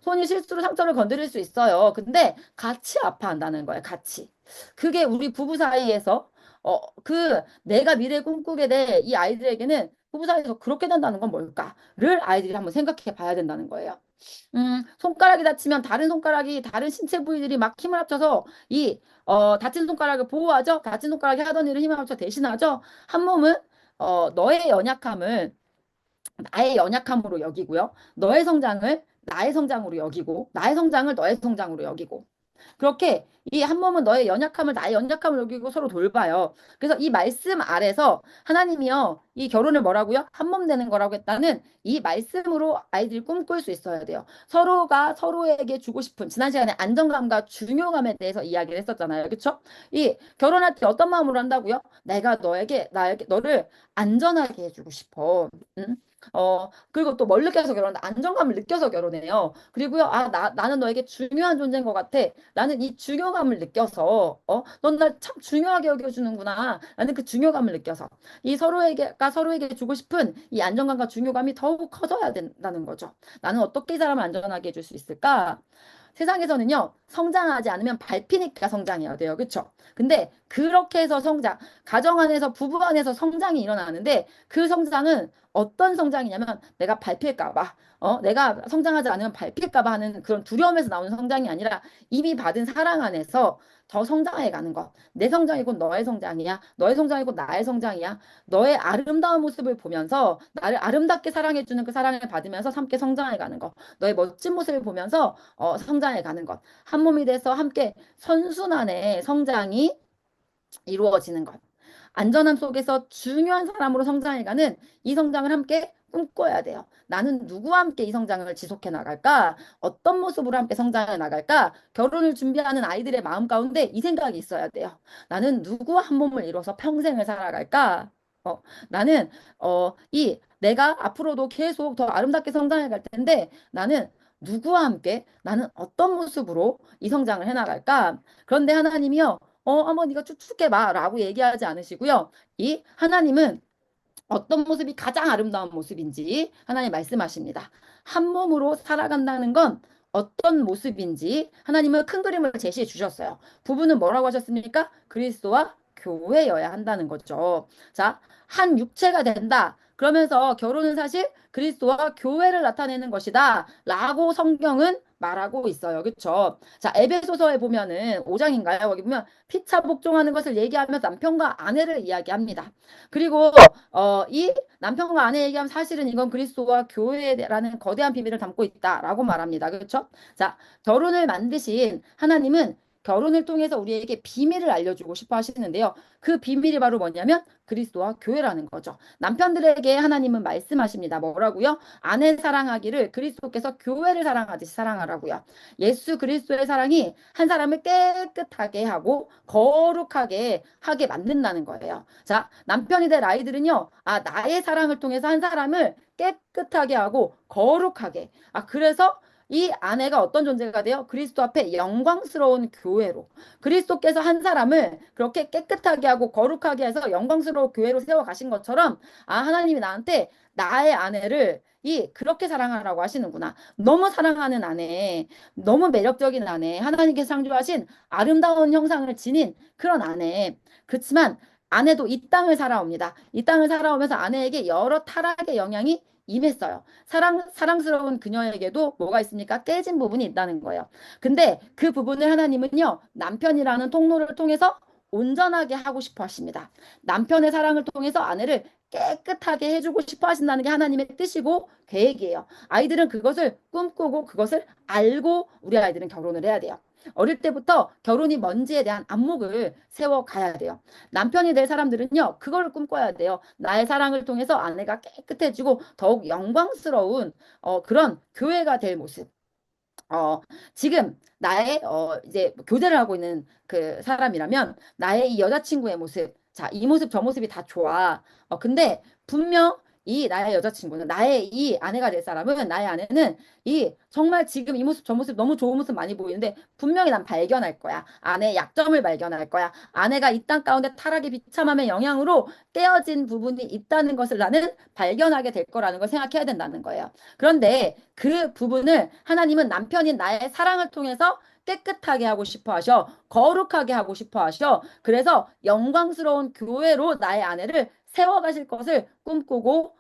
손이 실수로 상처를 건드릴 수 있어요. 근데 같이 아파한다는 거예요. 같이. 그게 우리 부부 사이에서 내가 미래 꿈꾸게 될 이 아이들에게는 부부 사이에서 그렇게 된다는 건 뭘까를 아이들이 한번 생각해 봐야 된다는 거예요. 손가락이 다치면 다른 손가락이 다른 신체 부위들이 막 힘을 합쳐서 다친 손가락을 보호하죠. 다친 손가락이 하던 일을 힘을 합쳐 대신하죠. 한 몸은 너의 연약함을 나의 연약함으로 여기고요. 너의 성장을 나의 성장으로 여기고, 나의 성장을 너의 성장으로 여기고. 그렇게 이 한 몸은 너의 연약함을 나의 연약함을 여기고 서로 돌봐요. 그래서 이 말씀 아래서 하나님이요, 이 결혼을 뭐라고요? 한 몸 되는 거라고 했다는 이 말씀으로 아이들이 꿈꿀 수 있어야 돼요. 서로가 서로에게 주고 싶은 지난 시간에 안정감과 중요감에 대해서 이야기를 했었잖아요. 그렇죠? 이 결혼할 때 어떤 마음으로 한다고요? 내가 나에게 너를 안전하게 해주고 싶어. 응? 그리고 또 뭘 느껴서 결혼한다? 안정감을 느껴서 결혼해요. 그리고요, 나는 너에게 중요한 존재인 것 같아. 나는 이 중요감을 느껴서, 넌 날 참 중요하게 여겨주는구나. 나는 그 중요감을 느껴서. 서로에게 주고 싶은 이 안정감과 중요감이 더욱 커져야 된다는 거죠. 나는 어떻게 이 사람을 안전하게 해줄 수 있을까? 세상에서는요, 성장하지 않으면 밟히니까 성장해야 돼요. 그쵸? 근데 그렇게 해서 가정 안에서, 부부 안에서 성장이 일어나는데 그 성장은 어떤 성장이냐면 내가 밟힐까 봐, 내가 성장하지 않으면 밟힐까 봐 하는 그런 두려움에서 나오는 성장이 아니라 이미 받은 사랑 안에서 더 성장해 가는 것. 내 성장이 곧 너의 성장이야. 너의 성장이 곧 나의 성장이야. 너의 아름다운 모습을 보면서 나를 아름답게 사랑해주는 그 사랑을 받으면서 함께 성장해 가는 것. 너의 멋진 모습을 보면서 성장해 가는 것. 한 몸이 돼서 함께 선순환의 성장이 이루어지는 것. 안전함 속에서 중요한 사람으로 성장해가는 이 성장을 함께 꿈꿔야 돼요. 나는 누구와 함께 이 성장을 지속해 나갈까? 어떤 모습으로 함께 성장해 나갈까? 결혼을 준비하는 아이들의 마음 가운데 이 생각이 있어야 돼요. 나는 누구와 한 몸을 이뤄서 평생을 살아갈까? 나는 내가 앞으로도 계속 더 아름답게 성장해 갈 텐데 나는 누구와 함께 나는 어떤 모습으로 이 성장을 해 나갈까? 그런데 하나님이요. 한번 네가 쭉쭉 해봐 라고 얘기하지 않으시고요. 이 하나님은 어떤 모습이 가장 아름다운 모습인지 하나님 말씀하십니다. 한 몸으로 살아간다는 건 어떤 모습인지 하나님은 큰 그림을 제시해 주셨어요. 부부는 뭐라고 하셨습니까? 그리스도와 교회여야 한다는 거죠. 자, 한 육체가 된다. 그러면서 결혼은 사실 그리스도와 교회를 나타내는 것이다. 라고 성경은 말하고 있어요. 그렇죠? 자, 에베소서에 보면은 5장인가요? 거기 보면 피차 복종하는 것을 얘기하면서 남편과 아내를 이야기합니다. 그리고 이 남편과 아내 얘기하면 사실은 이건 그리스도와 교회라는 거대한 비밀을 담고 있다라고 말합니다. 그렇죠? 자, 결혼을 만드신 하나님은 결혼을 통해서 우리에게 비밀을 알려주고 싶어 하시는데요. 그 비밀이 바로 뭐냐면 그리스도와 교회라는 거죠. 남편들에게 하나님은 말씀하십니다. 뭐라고요? 아내 사랑하기를 그리스도께서 교회를 사랑하듯이 사랑하라고요. 예수 그리스도의 사랑이 한 사람을 깨끗하게 하고 거룩하게 하게 만든다는 거예요. 자, 남편이 될 아이들은요, 나의 사랑을 통해서 한 사람을 깨끗하게 하고 거룩하게. 그래서 이 아내가 어떤 존재가 돼요? 그리스도 앞에 영광스러운 교회로. 그리스도께서 한 사람을 그렇게 깨끗하게 하고 거룩하게 해서 영광스러운 교회로 세워 가신 것처럼, 아, 하나님이 나한테 나의 아내를 그렇게 사랑하라고 하시는구나. 너무 사랑하는 아내, 너무 매력적인 아내, 하나님께서 창조하신 아름다운 형상을 지닌 그런 아내. 그렇지만 아내도 이 땅을 살아옵니다. 이 땅을 살아오면서 아내에게 여러 타락의 영향이 임했어요. 사랑스러운 그녀에게도 뭐가 있습니까? 깨진 부분이 있다는 거예요. 근데 그 부분을 하나님은요, 남편이라는 통로를 통해서 온전하게 하고 싶어 하십니다. 남편의 사랑을 통해서 아내를 깨끗하게 해주고 싶어 하신다는 게 하나님의 뜻이고 계획이에요. 아이들은 그것을 꿈꾸고 그것을 알고 우리 아이들은 결혼을 해야 돼요. 어릴 때부터 결혼이 뭔지에 대한 안목을 세워가야 돼요. 남편이 될 사람들은요, 그걸 꿈꿔야 돼요. 나의 사랑을 통해서 아내가 깨끗해지고 더욱 영광스러운 그런 교회가 될 모습. 어, 지금 나의 이제 교제를 하고 있는 그 사람이라면 나의 이 여자친구의 모습, 자, 이 모습 저 모습이 다 좋아. 근데 분명 이 나의 여자친구는 나의 이 아내가 될 사람은 나의 아내는 이 정말 지금 이 모습 저 모습 너무 좋은 모습 많이 보이는데 분명히 난 발견할 거야. 아내의 약점을 발견할 거야. 아내가 이 땅 가운데 타락의 비참함의 영향으로 깨어진 부분이 있다는 것을 나는 발견하게 될 거라는 걸 생각해야 된다는 거예요. 그런데 그 부분을 하나님은 남편인 나의 사랑을 통해서 깨끗하게 하고 싶어 하셔. 거룩하게 하고 싶어 하셔. 그래서 영광스러운 교회로 나의 아내를 세워가실 것을 꿈꾸고,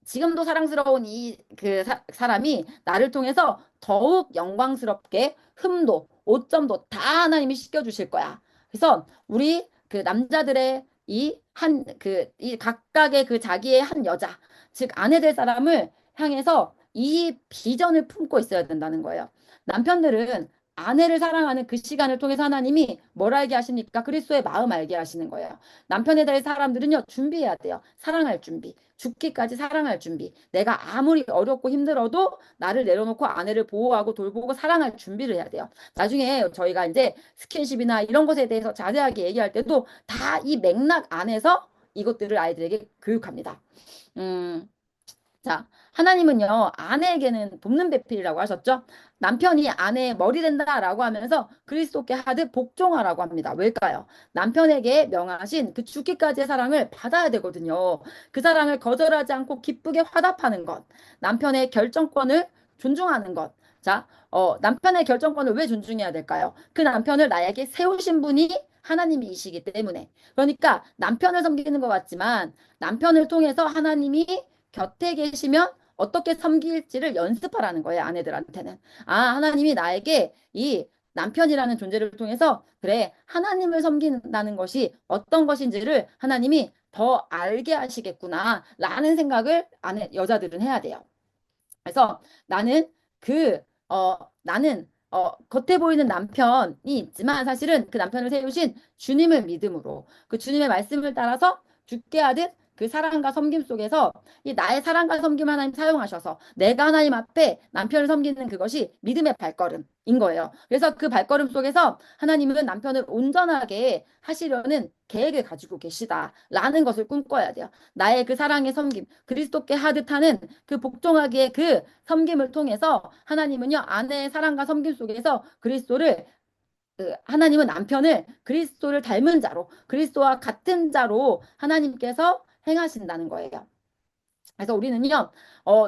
지금도 사랑스러운 이 그 사람이 나를 통해서 더욱 영광스럽게 흠도, 오점도 다 하나님이 씻겨주실 거야. 그래서 우리 그 남자들의 이 각각의 그 자기의 한 여자, 즉 아내 될 사람을 향해서 이 비전을 품고 있어야 된다는 거예요. 남편들은 아내를 사랑하는 그 시간을 통해서 하나님이 뭘 알게 하십니까? 그리스도의 마음 알게 하시는 거예요. 남편에 대해 사람들은요, 준비해야 돼요. 사랑할 준비. 죽기까지 사랑할 준비. 내가 아무리 어렵고 힘들어도 나를 내려놓고 아내를 보호하고 돌보고 사랑할 준비를 해야 돼요. 나중에 저희가 이제 스킨십이나 이런 것에 대해서 자세하게 얘기할 때도 다 이 맥락 안에서 이것들을 아이들에게 교육합니다. 음, 자, 하나님은요, 아내에게는 돕는 배필이라고 하셨죠? 남편이 아내의 머리 된다라고 하면서 그리스도께 하듯 복종하라고 합니다. 왜일까요? 남편에게 명하신 그 죽기까지의 사랑을 받아야 되거든요. 그 사랑을 거절하지 않고 기쁘게 화답하는 것. 남편의 결정권을 존중하는 것. 자, 남편의 결정권을 왜 존중해야 될까요? 그 남편을 나에게 세우신 분이 하나님이시기 때문에. 그러니까 남편을 섬기는 것 같지만 남편을 통해서 하나님이 곁에 계시면 어떻게 섬길지를 연습하라는 거예요, 아내들한테는. 아, 하나님이 나에게 이 남편이라는 존재를 통해서, 그래, 하나님을 섬긴다는 것이 어떤 것인지를 하나님이 더 알게 하시겠구나, 라는 생각을 여자들은 해야 돼요. 그래서 나는 겉에 보이는 남편이 있지만 사실은 그 남편을 세우신 주님을 믿음으로 그 주님의 말씀을 따라서 죽게 하듯 그 사랑과 섬김 속에서 이 나의 사랑과 섬김 하나님 사용하셔서 내가 하나님 앞에 남편을 섬기는 그것이 믿음의 발걸음인 거예요. 그래서 그 발걸음 속에서 하나님은 남편을 온전하게 하시려는 계획을 가지고 계시다라는 것을 꿈꿔야 돼요. 나의 그 사랑의 섬김, 그리스도께 하듯 하는 그 복종하기의 그 섬김을 통해서 하나님은요, 아내의 사랑과 섬김 속에서 하나님은 남편을 그리스도를 닮은 자로, 그리스도와 같은 자로 하나님께서 행하신다는 거예요. 그래서 우리는요,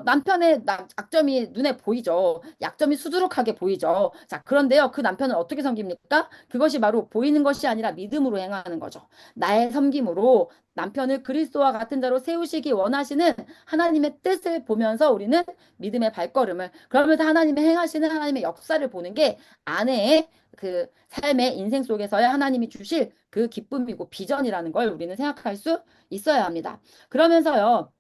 남편의 약점이 눈에 보이죠. 약점이 수두룩하게 보이죠. 자, 그런데요, 그 남편을 어떻게 섬깁니까? 그것이 바로 보이는 것이 아니라 믿음으로 행하는 거죠. 나의 섬김으로 남편을 그리스도와 같은 자로 세우시기 원하시는 하나님의 뜻을 보면서 우리는 믿음의 발걸음을, 그러면서 하나님의 행하시는 하나님의 역사를 보는 게 아내의 그 삶의 인생 속에서의 하나님이 주실 그 기쁨이고 비전이라는 걸 우리는 생각할 수 있어야 합니다. 그러면서요,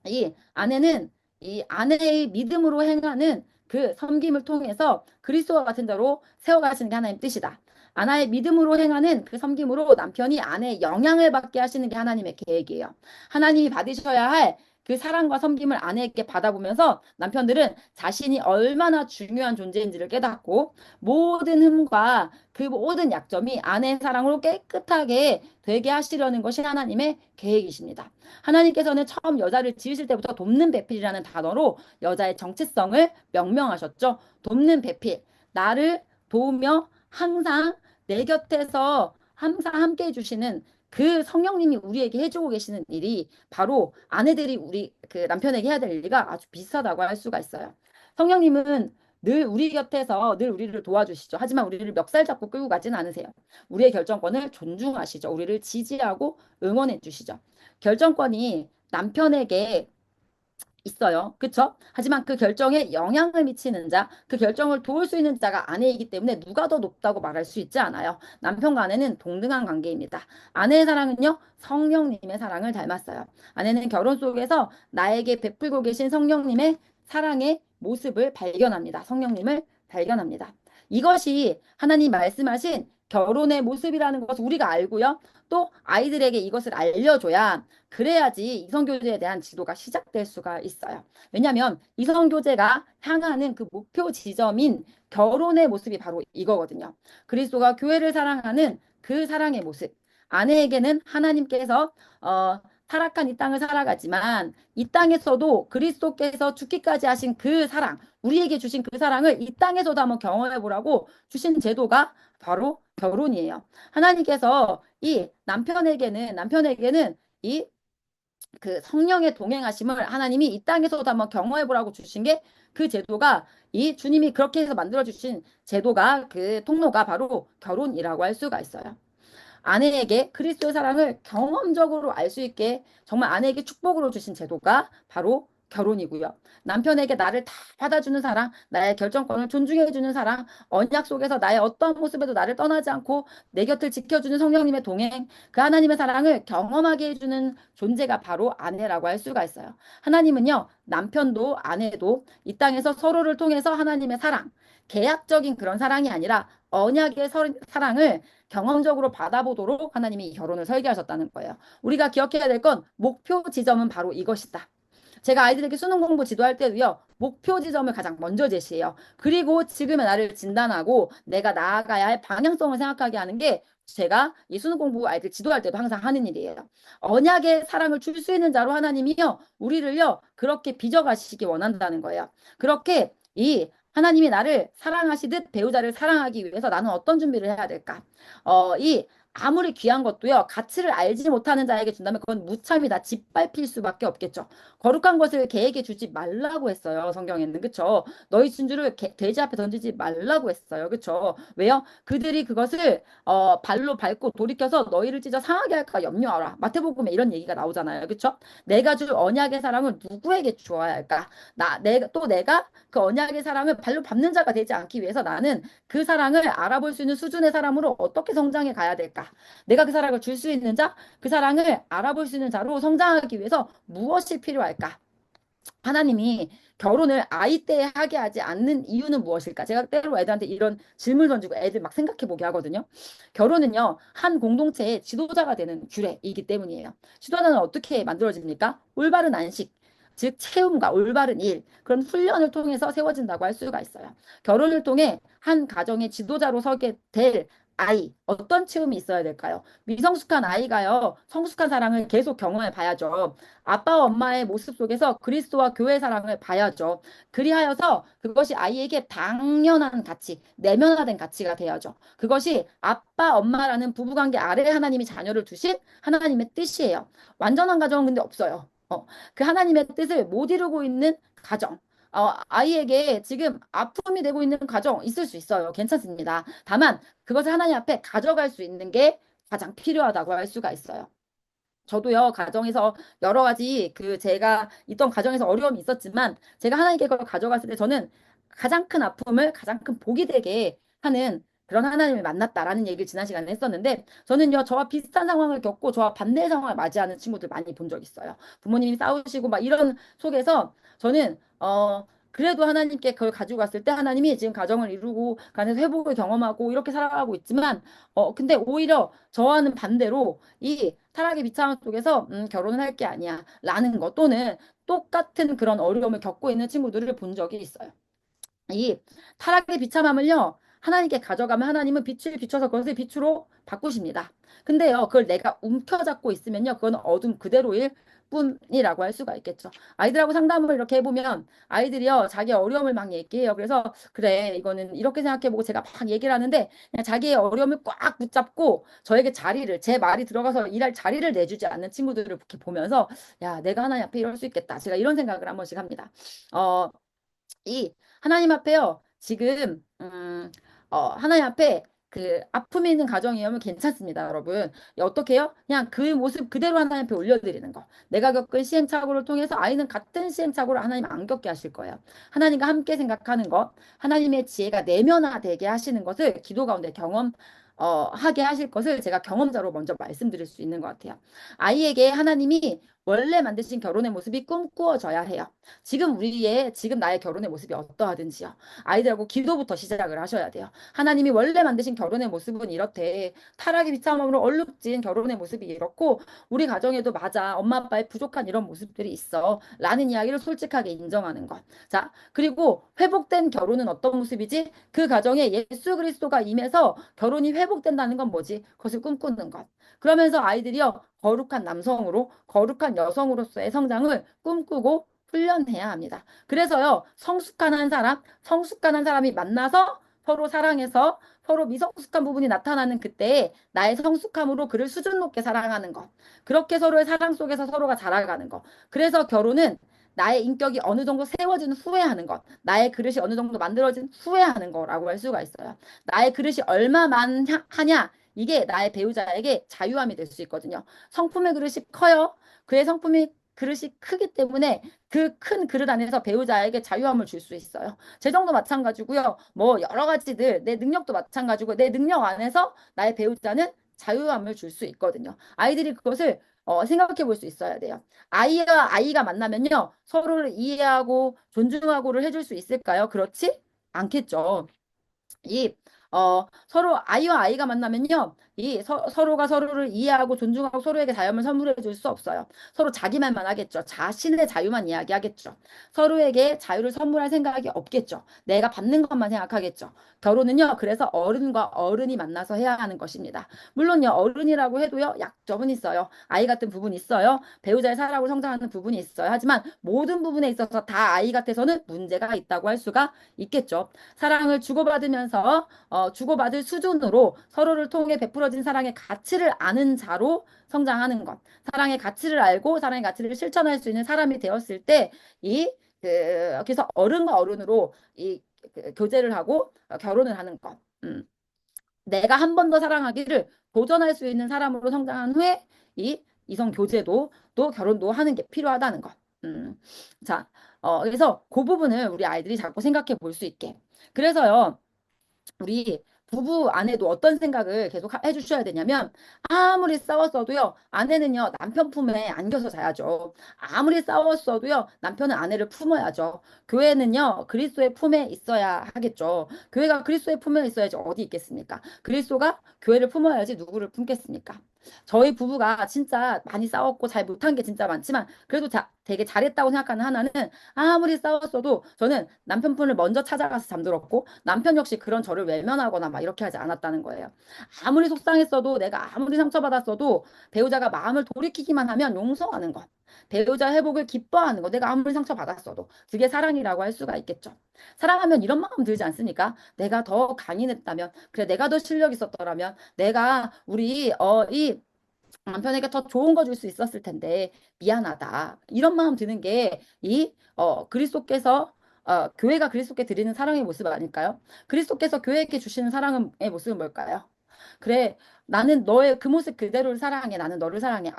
이 아내는 이 아내의 믿음으로 행하는 그 섬김을 통해서 그리스도와 같은 자로 세워가시는 게 하나님 뜻이다. 아내의 믿음으로 행하는 그 섬김으로 남편이 아내의 영향을 받게 하시는 게 하나님의 계획이에요. 하나님이 받으셔야 할 그 사랑과 섬김을 아내에게 받아보면서 남편들은 자신이 얼마나 중요한 존재인지를 깨닫고 모든 흠과 그 모든 약점이 아내의 사랑으로 깨끗하게 되게 하시려는 것이 하나님의 계획이십니다. 하나님께서는 처음 여자를 지으실 때부터 돕는 배필이라는 단어로 여자의 정체성을 명명하셨죠. 돕는 배필. 나를 도우며 항상 내 곁에서 항상 함께 해주시는 그 성령님이 우리에게 해주고 계시는 일이 바로 아내들이 우리 그 남편에게 해야 될 일과 아주 비슷하다고 할 수가 있어요. 성령님은 늘 우리 곁에서 늘 우리를 도와주시죠. 하지만 우리를 멱살 잡고 끌고 가진 않으세요. 우리의 결정권을 존중하시죠. 우리를 지지하고 응원해 주시죠. 결정권이 남편에게 있어요. 그쵸? 하지만 그 결정에 영향을 미치는 자, 그 결정을 도울 수 있는 자가 아내이기 때문에 누가 더 높다고 말할 수 있지 않아요. 남편과 아내는 동등한 관계입니다. 아내의 사랑은요, 성령님의 사랑을 닮았어요. 아내는 결혼 속에서 나에게 베풀고 계신 성령님의 사랑의 모습을 발견합니다. 성령님을 발견합니다. 이것이 하나님 말씀하신 결혼의 모습이라는 것을 우리가 알고요. 또 아이들에게 이것을 알려줘야 그래야지 이성교제에 대한 지도가 시작될 수가 있어요. 왜냐하면 이성교제가 향하는 그 목표 지점인 결혼의 모습이 바로 이거거든요. 그리스도가 교회를 사랑하는 그 사랑의 모습. 아내에게는 하나님께서 타락한 이 땅을 살아가지만 이 땅에서도 그리스도께서 죽기까지 하신 그 사랑, 우리에게 주신 그 사랑을 이 땅에서도 한번 경험해 보라고 주신 제도가 바로 결혼이에요. 하나님께서 이 남편에게는 이 그 성령의 동행하심을 하나님이 이 땅에서도 한번 경험해 보라고 주신 게 그 제도가 이 주님이 그렇게 해서 만들어 주신 제도가 그 통로가 바로 결혼이라고 할 수가 있어요. 아내에게 그리스도의 사랑을 경험적으로 알 수 있게 정말 아내에게 축복으로 주신 제도가 바로 결혼이고요. 남편에게 나를 다 받아주는 사랑, 나의 결정권을 존중해주는 사랑, 언약 속에서 나의 어떠한 모습에도 나를 떠나지 않고 내 곁을 지켜주는 성령님의 동행, 그 하나님의 사랑을 경험하게 해주는 존재가 바로 아내라고 할 수가 있어요. 하나님은요, 남편도 아내도 이 땅에서 서로를 통해서 하나님의 사랑, 계약적인 그런 사랑이 아니라 언약의 사랑을 경험적으로 받아보도록 하나님이 이 결혼을 설계하셨다는 거예요. 우리가 기억해야 될 건 목표 지점은 바로 이것이다. 제가 아이들에게 수능 공부 지도할 때도요, 목표 지점을 가장 먼저 제시해요. 그리고 지금의 나를 진단하고 내가 나아가야 할 방향성을 생각하게 하는 게 제가 이 수능 공부 아이들 지도할 때도 항상 하는 일이에요. 언약의 사랑을 줄 수 있는 자로 하나님이요, 우리를요, 그렇게 빚어가시기 원한다는 거예요. 그렇게 이 하나님이 나를 사랑하시듯 배우자를 사랑하기 위해서 나는 어떤 준비를 해야 될까? 이 아무리 귀한 것도요, 가치를 알지 못하는 자에게 준다면 그건 무참이다. 짓밟힐 수밖에 없겠죠. 거룩한 것을 개에게 주지 말라고 했어요. 성경에는. 그쵸? 너희 진주를 돼지 앞에 던지지 말라고 했어요. 그쵸? 왜요? 그들이 그것을 발로 밟고 돌이켜서 너희를 찢어 상하게 할까 염려하라. 마태복음에 이런 얘기가 나오잖아요. 그쵸? 내가 줄 언약의 사랑을 누구에게 주어야 할까? 내가 그 언약의 사랑을 발로 밟는 자가 되지 않기 위해서 나는 그 사랑을 알아볼 수 있는 수준의 사람으로 어떻게 성장해 가야 될까? 내가 그 사랑을 줄 수 있는 자, 그 사랑을 알아볼 수 있는 자로 성장하기 위해서 무엇이 필요할까? 하나님이 결혼을 아이 때 하게 하지 않는 이유는 무엇일까? 제가 때로 애들한테 이런 질문 던지고 애들 막 생각해 보게 하거든요. 결혼은요, 한 공동체의 지도자가 되는 규례이기 때문이에요. 지도자는 어떻게 만들어집니까? 올바른 안식. 즉, 채움과 올바른 일, 그런 훈련을 통해서 세워진다고 할 수가 있어요. 결혼을 통해 한 가정의 지도자로 서게 될 아이, 어떤 체험이 있어야 될까요? 미성숙한 아이가요, 성숙한 사랑을 계속 경험해 봐야죠. 아빠와 엄마의 모습 속에서 그리스도와 교회의 사랑을 봐야죠. 그리하여서 그것이 아이에게 당연한 가치, 내면화된 가치가 되어야죠. 그것이 아빠, 엄마라는 부부관계 아래에 하나님이 자녀를 두신 하나님의 뜻이에요. 완전한 가정은 근데 없어요. 그 하나님의 뜻을 못 이루고 있는 가정. 아이에게 지금 아픔이 되고 있는 가정 있을 수 있어요. 괜찮습니다. 다만 그것을 하나님 앞에 가져갈 수 있는 게 가장 필요하다고 할 수가 있어요. 저도요, 가정에서 여러 가지 제가 있던 가정에서 어려움이 있었지만 제가 하나님께 그걸 가져갔을 때 저는 가장 큰 아픔을 가장 큰 복이 되게 하는 그런 하나님을 만났다라는 얘기를 지난 시간에 했었는데 저는요, 저와 비슷한 상황을 겪고 저와 반대의 상황을 맞이하는 친구들 많이 본 적 있어요. 부모님이 싸우시고 막 이런 속에서 저는 그래도 하나님께 그걸 가지고 갔을 때 하나님이 지금 가정을 이루고 간에서 회복을 경험하고 이렇게 살아가고 있지만 근데 오히려 저와는 반대로 이 타락의 비참함 속에서 결혼을 할 게 아니야 라는 것 또는 똑같은 그런 어려움을 겪고 있는 친구들을 본 적이 있어요. 이 타락의 비참함을요, 하나님께 가져가면 하나님은 빛을 비춰서 그것을 빛으로 바꾸십니다. 근데요, 그걸 내가 움켜잡고 있으면요, 그건 어둠 그대로일 뿐이라고 할 수가 있겠죠. 아이들하고 상담을 이렇게 해보면 아이들이요, 자기 어려움을 막 얘기해요. 그래서 그래, 이거는 이렇게 생각해보고 제가 막 얘기를 하는데 그냥 자기의 어려움을 꽉 붙잡고 저에게 자리를, 제 말이 들어가서 일할 자리를 내주지 않는 친구들을 이렇게 보면서 야, 내가 하나님 앞에 이럴 수 있겠다. 제가 이런 생각을 한 번씩 합니다. 어, 이 하나님 앞에요. 지금 하나님 앞에 그 아픔이 있는 가정이면 괜찮습니다, 여러분. 어떻게 해요? 그냥 그 모습 그대로 하나님 앞에 올려드리는 거. 내가 겪은 시행착오를 통해서 아이는 같은 시행착오를 하나님 안 겪게 하실 거예요. 하나님과 함께 생각하는 것, 하나님의 지혜가 내면화되게 하시는 것을 기도 가운데 하게 하실 것을 제가 경험자로 먼저 말씀드릴 수 있는 것 같아요. 아이에게 하나님이 원래 만드신 결혼의 모습이 꿈꾸어져야 해요. 지금 나의 결혼의 모습이 어떠하든지요. 아이들하고 기도부터 시작을 하셔야 돼요. 하나님이 원래 만드신 결혼의 모습은 이렇대. 타락의 비참함으로 얼룩진 결혼의 모습이 이렇고 우리 가정에도 맞아. 엄마 아빠의 부족한 이런 모습들이 있어. 라는 이야기를 솔직하게 인정하는 것. 자, 그리고 회복된 결혼은 어떤 모습이지? 그 가정에 예수 그리스도가 임해서 결혼이 회복된다는 건 뭐지? 그것을 꿈꾸는 것. 그러면서 아이들이요. 거룩한 남성으로, 거룩한 여성으로서의 성장을 꿈꾸고 훈련해야 합니다. 그래서요, 성숙한 한 사람이 만나서 서로 사랑해서 서로 미성숙한 부분이 나타나는 그때에 나의 성숙함으로 그를 수준 높게 사랑하는 것. 그렇게 서로의 사랑 속에서 서로가 자라가는 것. 그래서 결혼은 나의 인격이 어느 정도 세워진 후에 하는 것. 나의 그릇이 어느 정도 만들어진 후에 하는 거라고 할 수가 있어요. 나의 그릇이 얼마만 하냐? 이게 나의 배우자에게 자유함이 될 수 있거든요. 성품의 그릇이 커요. 그의 성품이 그릇이 크기 때문에 그 큰 그릇 안에서 배우자에게 자유함을 줄 수 있어요. 재정도 마찬가지고요. 뭐 여러 가지들 내 능력도 마찬가지고 내 능력 안에서 나의 배우자는 자유함을 줄 수 있거든요. 아이들이 그것을 생각해 볼 수 있어야 돼요. 아이가 만나면요. 서로를 이해하고 존중하고를 해줄 수 있을까요? 그렇지? 않겠죠. 이 서로 아이와 아이가 만나면요. 서로가 서로를 이해하고 존중하고 서로에게 자유함을 선물해 줄 수 없어요. 서로 자기 말만 하겠죠. 자신의 자유만 이야기하겠죠. 서로에게 자유를 선물할 생각이 없겠죠. 내가 받는 것만 생각하겠죠. 결혼은요. 그래서 어른과 어른이 만나서 해야 하는 것입니다. 물론요. 어른이라고 해도요. 약점은 있어요. 아이 같은 부분이 있어요. 배우자의 사랑으로 성장하는 부분이 있어요. 하지만 모든 부분에 있어서 다 아이 같아서는 문제가 있다고 할 수가 있겠죠. 사랑을 주고받으면서 주고받을 수준으로 서로를 통해 베풀어진 사랑의 가치를 아는 자로 성장하는 것. 사랑의 가치를 알고 사랑의 가치를 실천할 수 있는 사람이 되었을 때 그래서 어른과 어른으로 교제를 하고 결혼을 하는 것. 내가 한 번 더 사랑하기를 도전할 수 있는 사람으로 성장한 후에 이성 교제도 또 결혼도 하는 게 필요하다는 것. 음. 자, 그래서 그 부분을 우리 아이들이 자꾸 생각해 볼 수 있게. 그래서요. 우리 부부 안에도 어떤 생각을 계속 해주셔야 되냐면 아무리 싸웠어도요 아내는요 남편 품에 안겨서 자야죠. 아무리 싸웠어도요 남편은 아내를 품어야죠. 교회는요 그리스도의 품에 있어야 하겠죠. 교회가 그리스도의 품에 있어야지 어디 있겠습니까? 그리스도가 교회를 품어야지 누구를 품겠습니까? 저희 부부가 진짜 많이 싸웠고 잘 못한 게 진짜 많지만 그래도 되게 잘했다고 생각하는 하나는 아무리 싸웠어도 저는 남편 분을 먼저 찾아가서 잠들었고 남편 역시 그런 저를 외면하거나 막 이렇게 하지 않았다는 거예요. 아무리 속상했어도 내가 아무리 상처받았어도 배우자가 마음을 돌이키기만 하면 용서하는 것. 배우자 회복을 기뻐하는 것. 내가 아무리 상처받았어도 그게 사랑이라고 할 수가 있겠죠. 사랑하면 이런 마음 들지 않습니까? 내가 더 강인했다면, 그래 내가 더 실력 있었더라면, 내가 우리 이 남편에게 더 좋은 거 줄 수 있었을 텐데 미안하다. 이런 마음 드는 게 그리스도께서 교회가 그리스도께 드리는 사랑의 모습 아닐까요? 그리스도께서 교회에게 주시는 사랑의 모습은 뭘까요? 그래, 나는 너의 그 모습 그대로를 사랑해. 나는 너를 사랑해.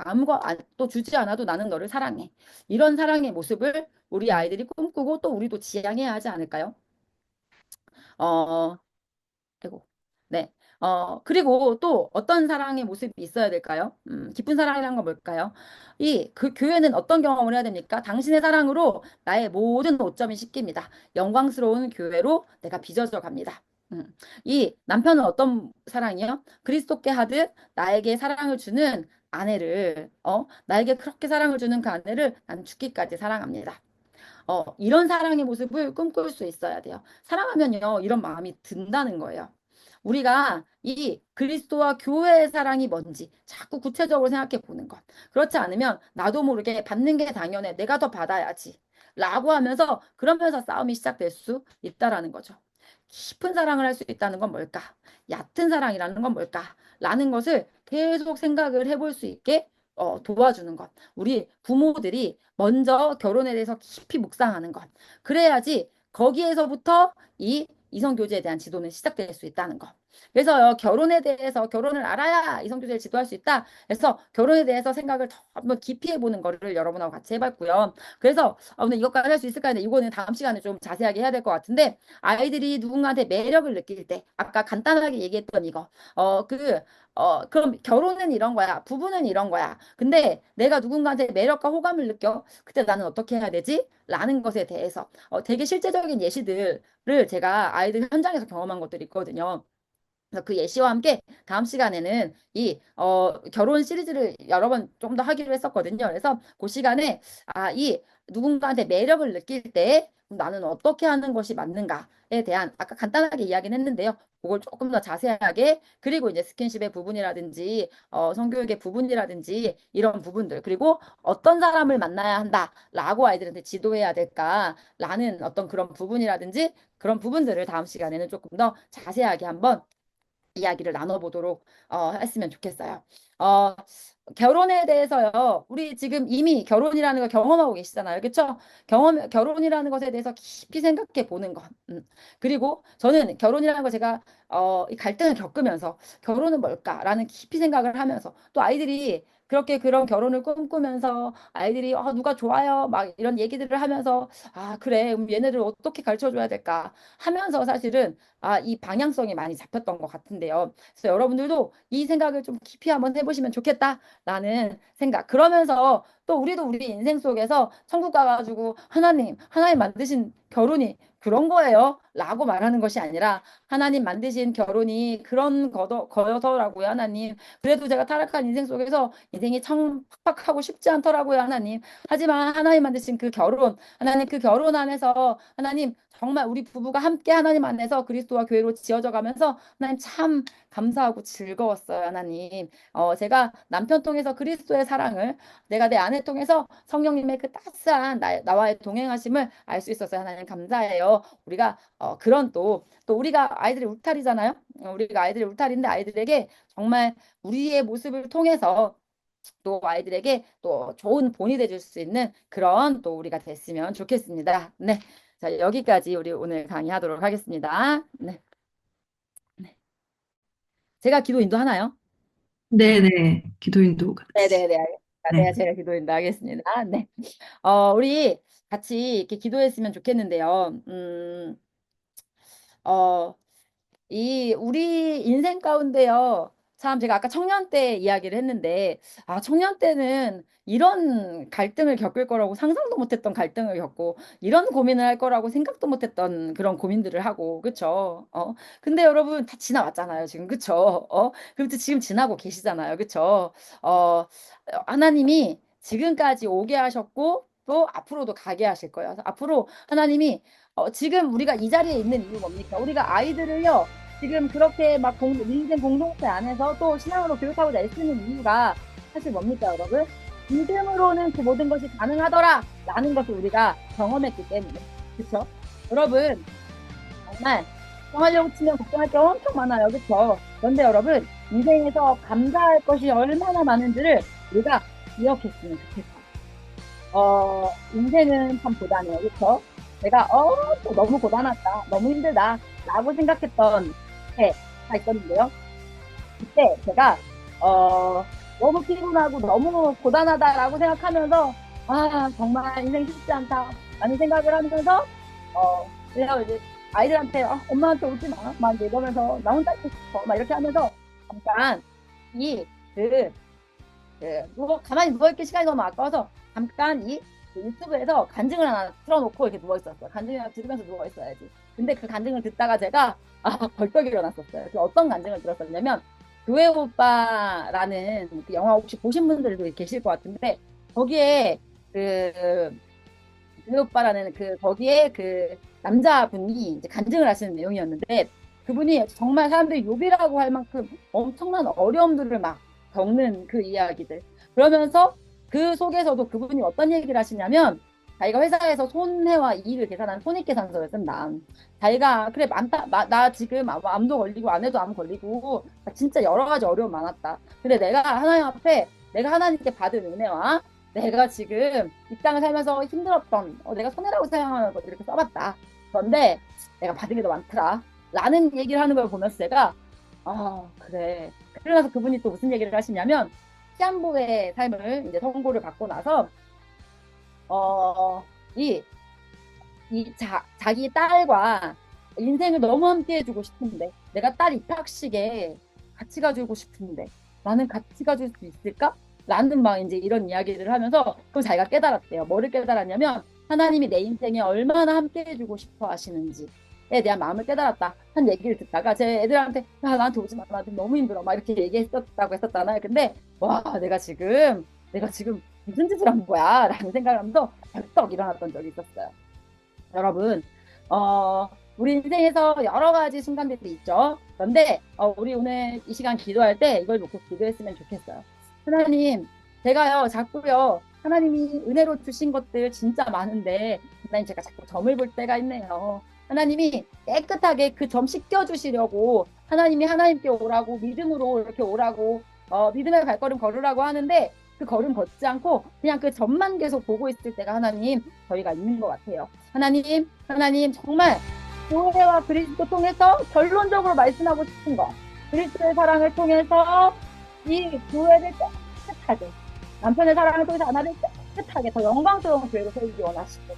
또 주지 않아도 나는 너를 사랑해. 이런 사랑의 모습을 우리 아이들이 꿈꾸고 또 우리도 지향해야 하지 않을까요? 어, 아이고. 네. 그리고 또 어떤 사랑의 모습이 있어야 될까요? 깊은 사랑이란 건 뭘까요? 그 교회는 어떤 경험을 해야 됩니까? 당신의 사랑으로 나의 모든 오점이 씻깁니다. 영광스러운 교회로 내가 빚어져 갑니다. 음, 이 남편은 어떤 사랑이요? 그리스도께 하듯 나에게 사랑을 주는 아내를, 나에게 그렇게 사랑을 주는 그 아내를 나는 죽기까지 사랑합니다. 이런 사랑의 모습을 꿈꿀 수 있어야 돼요. 사랑하면요, 이런 마음이 든다는 거예요. 우리가 이 그리스도와 교회의 사랑이 뭔지 자꾸 구체적으로 생각해 보는 것. 그렇지 않으면 나도 모르게 받는 게 당연해. 내가 더 받아야지. 라고 하면서 그러면서 싸움이 시작될 수 있다라는 거죠. 깊은 사랑을 할 수 있다는 건 뭘까? 얕은 사랑이라는 건 뭘까? 라는 것을 계속 생각을 해볼 수 있게 도와주는 것. 우리 부모들이 먼저 결혼에 대해서 깊이 묵상하는 것. 그래야지 거기에서부터 이 이성교제에 대한 지도는 시작될 수 있다는 것. 그래서요, 결혼에 대해서 결혼을 알아야 이성교제를 지도할 수 있다. 그래서 결혼에 대해서 생각을 더 한번 깊이 해보는 거를 여러분하고 같이 해봤고요. 그래서 오늘 이것까지 할 수 있을까 했는데 이거는 다음 시간에 좀 자세하게 해야 될 것 같은데 아이들이 누군가한테 매력을 느낄 때 아까 간단하게 얘기했던 이거 그럼 결혼은 이런 거야. 부부는 이런 거야. 근데 내가 누군가한테 매력과 호감을 느껴. 그때 나는 어떻게 해야 되지? 라는 것에 대해서 되게 실제적인 예시들을 제가 아이들 현장에서 경험한 것들이 있거든요. 그래서 그 예시와 함께 다음 시간에는 결혼 시리즈를 여러 번 좀 더 하기로 했었거든요. 그래서 그 시간에 이 누군가한테 매력을 느낄 때 나는 어떻게 하는 것이 맞는가에 대한 아까 간단하게 이야기는 했는데요. 그걸 조금 더 자세하게 그리고 이제 스킨십의 부분이라든지 성교육의 부분이라든지 이런 부분들 그리고 어떤 사람을 만나야 한다라고 아이들한테 지도해야 될까라는 어떤 그런 부분이라든지 그런 부분들을 다음 시간에는 조금 더 자세하게 한번 이야기를 나눠보도록 했으면 좋겠어요. 어, 결혼에 대해서요. 우리 지금 이미 결혼이라는 걸 경험하고 계시잖아요. 그렇죠? 결혼이라는 것에 대해서 깊이 생각해 보는 것. 그리고 저는 결혼이라는 거 제가 이 갈등을 겪으면서 결혼은 뭘까라는 깊이 생각을 하면서 또 아이들이 그렇게 그런 결혼을 꿈꾸면서 아이들이 누가 좋아요 막 이런 얘기들을 하면서 그래 얘네를 어떻게 가르쳐 줘야 될까 하면서 사실은 이 방향성이 많이 잡혔던 것 같은데요. 그래서 여러분들도 이 생각을 좀 깊이 한번 해보시면 좋겠다라는 생각. 그러면서 또 우리도 우리 인생 속에서 천국 가가지고 하나님 만드신 결혼이 그런 거예요. 라고 말하는 것이 아니라 하나님 만드신 결혼이 그런 거여서라고요, 하나님. 그래도 제가 타락한 인생 속에서 인생이 참 팍팍하고 쉽지 않더라고요, 하나님. 하지만 하나님 만드신 그 결혼, 하나님 그 결혼 안에서 하나님 정말 우리 부부가 함께 하나님 안에서 그리스도와 교회로 지어져 가면서 하나님 참 감사하고 즐거웠어요, 하나님. 제가 남편 통해서 그리스도의 사랑을 내가 내 아내 통해서 성령님의 그 따스한 나와의 동행하심을 알 수 있었어요. 하나님 감사해요. 우리가 그런 또 우리가 아이들의 울타리잖아요. 우리가 아이들의 울타리인데 아이들에게 정말 우리의 모습을 통해서 또 아이들에게 또 좋은 본이 돼줄 수 있는 그런 또 우리가 됐으면 좋겠습니다. 네. 자, 여기까지 우리 오늘 강의하도록 하겠습니다. 네. 네. 제가 기도 인도하나요? 네네. 기도인도 같이. 네네네. 알겠습니다. 네. 네, 제가 기도 인도하겠습니다. 네. 우리 같이 이렇게 기도했으면 좋겠는데요. 어, 우리 인생 가운데요. 참 제가 아까 청년 때 이야기를 했는데 청년 때는 이런 갈등을 겪을 거라고 상상도 못했던 갈등을 겪고 이런 고민을 할 거라고 생각도 못했던 그런 고민들을 하고 그쵸? 근데 여러분 다 지나왔잖아요 지금 그쵸? 그리고 지금 지나고 계시잖아요 그쵸? 어 하나님이 지금까지 오게 하셨고 또 앞으로도 가게 하실 거예요. 앞으로 하나님이 지금 우리가 이 자리에 있는 이유 뭡니까? 우리가 아이들을요, 지금 그렇게 막 인생 공동체 안에서 또 신앙으로 교육하고자 애쓰는 이유가 사실 뭡니까, 여러분? 믿음으로는 그 모든 것이 가능하더라! 라는 것을 우리가 경험했기 때문에. 그쵸? 여러분, 정말, 걱정하려고 치면 걱정할 게 엄청 많아요. 그쵸? 그런데 여러분, 인생에서 감사할 것이 얼마나 많은지를 우리가 기억했으면 좋겠어요. 인생은 참 고단해요. 그쵸? 내가, 또 너무 고단하다. 너무 힘들다. 라고 생각했던 해가 있었는데요. 그때 제가, 너무 피곤하고 너무 고단하다라고 생각하면서, 정말 인생 쉽지 않다. 라는 생각을 하면서, 그냥 이제 아이들한테 엄마한테 오지 마. 막 이러면서 나 혼자 있고 싶어. 막 이렇게 하면서 잠깐 이, 그, 가만히 누워있기 시간이 너무 아까워서 잠깐 그 유튜브에서 간증을 하나 틀어놓고 이렇게 누워있었어요. 간증을 하나 들으면서 누워있어야지. 근데 그 간증을 듣다가 제가 벌떡 일어났었어요. 그 어떤 간증을 들었었냐면 교회 오빠라는 그 영화 혹시 보신 분들도 계실 것 같은데 거기에 그 교회 오빠라는 거기에 그 남자분이 이제 간증을 하시는 내용이었는데 그분이 정말 사람들이 욕이라고 할 만큼 엄청난 어려움들을 막 겪는 그 이야기들. 그러면서 그 속에서도 그분이 어떤 얘기를 하시냐면 자기가 회사에서 손해와 이익을 계산한 손익계산서를 쓴다. 자기가 그래 많다. 나 지금 암도 걸리고 아내도 암 걸리고 진짜 여러 가지 어려움 많았다. 근데 내가 하나님 앞에 내가 하나님께 받은 은혜와 내가 지금 이 땅을 살면서 힘들었던 내가 손해라고 생각하는 것들 이렇게 써봤다. 그런데 내가 받은 게 더 많더라. 라는 얘기를 하는 걸 보면서 제가 그래. 그러면서 그분이 또 무슨 얘기를 하시냐면 시한부의 삶을 이제 선고를 받고 나서 어, 이, 자기 딸과 인생을 너무 함께 해주고 싶은데 내가 딸 입학식에 같이 가주고 싶은데 나는 같이 가줄 수 있을까? 라는 막 이제 이런 이야기를 하면서 그럼 자기가 깨달았대요. 뭐를 깨달았냐면 하나님이 내 인생에 얼마나 함께 해주고 싶어 하시는지에 대한 마음을 깨달았다 한 얘기를 듣다가 제 애들한테 야 나한테 오지 마 나한테 너무 힘들어 막 이렇게 얘기했었다고 했었잖아요. 근데 와 내가 지금 무슨 짓을 한 거야 라는 생각을 하면서 벌떡 일어났던 적이 있었어요. 여러분 우리 인생에서 여러 가지 순간들이 있죠. 그런데 우리 오늘 이 시간 기도할 때 이걸 놓고 기도했으면 좋겠어요. 하나님, 제가요, 자꾸요, 하나님이 은혜로 주신 것들 진짜 많은데, 하나님 제가 자꾸 점을 볼 때가 있네요. 하나님이 깨끗하게 그 점 씻겨주시려고, 하나님이 하나님께 오라고, 믿음으로 이렇게 오라고, 믿음의 발걸음 걸으라고 하는데, 그 걸음 걷지 않고, 그냥 그 점만 계속 보고 있을 때가 하나님, 저희가 있는 것 같아요. 하나님, 정말, 교회와 그리스도 통해서 결론적으로 말씀하고 싶은 거, 그리스도의 사랑을 통해서 이 교회를 깨끗하게 남편의 사랑을 통해서 하나를 깨끗하게 더 영광스러운 교회로 세우기 원하시고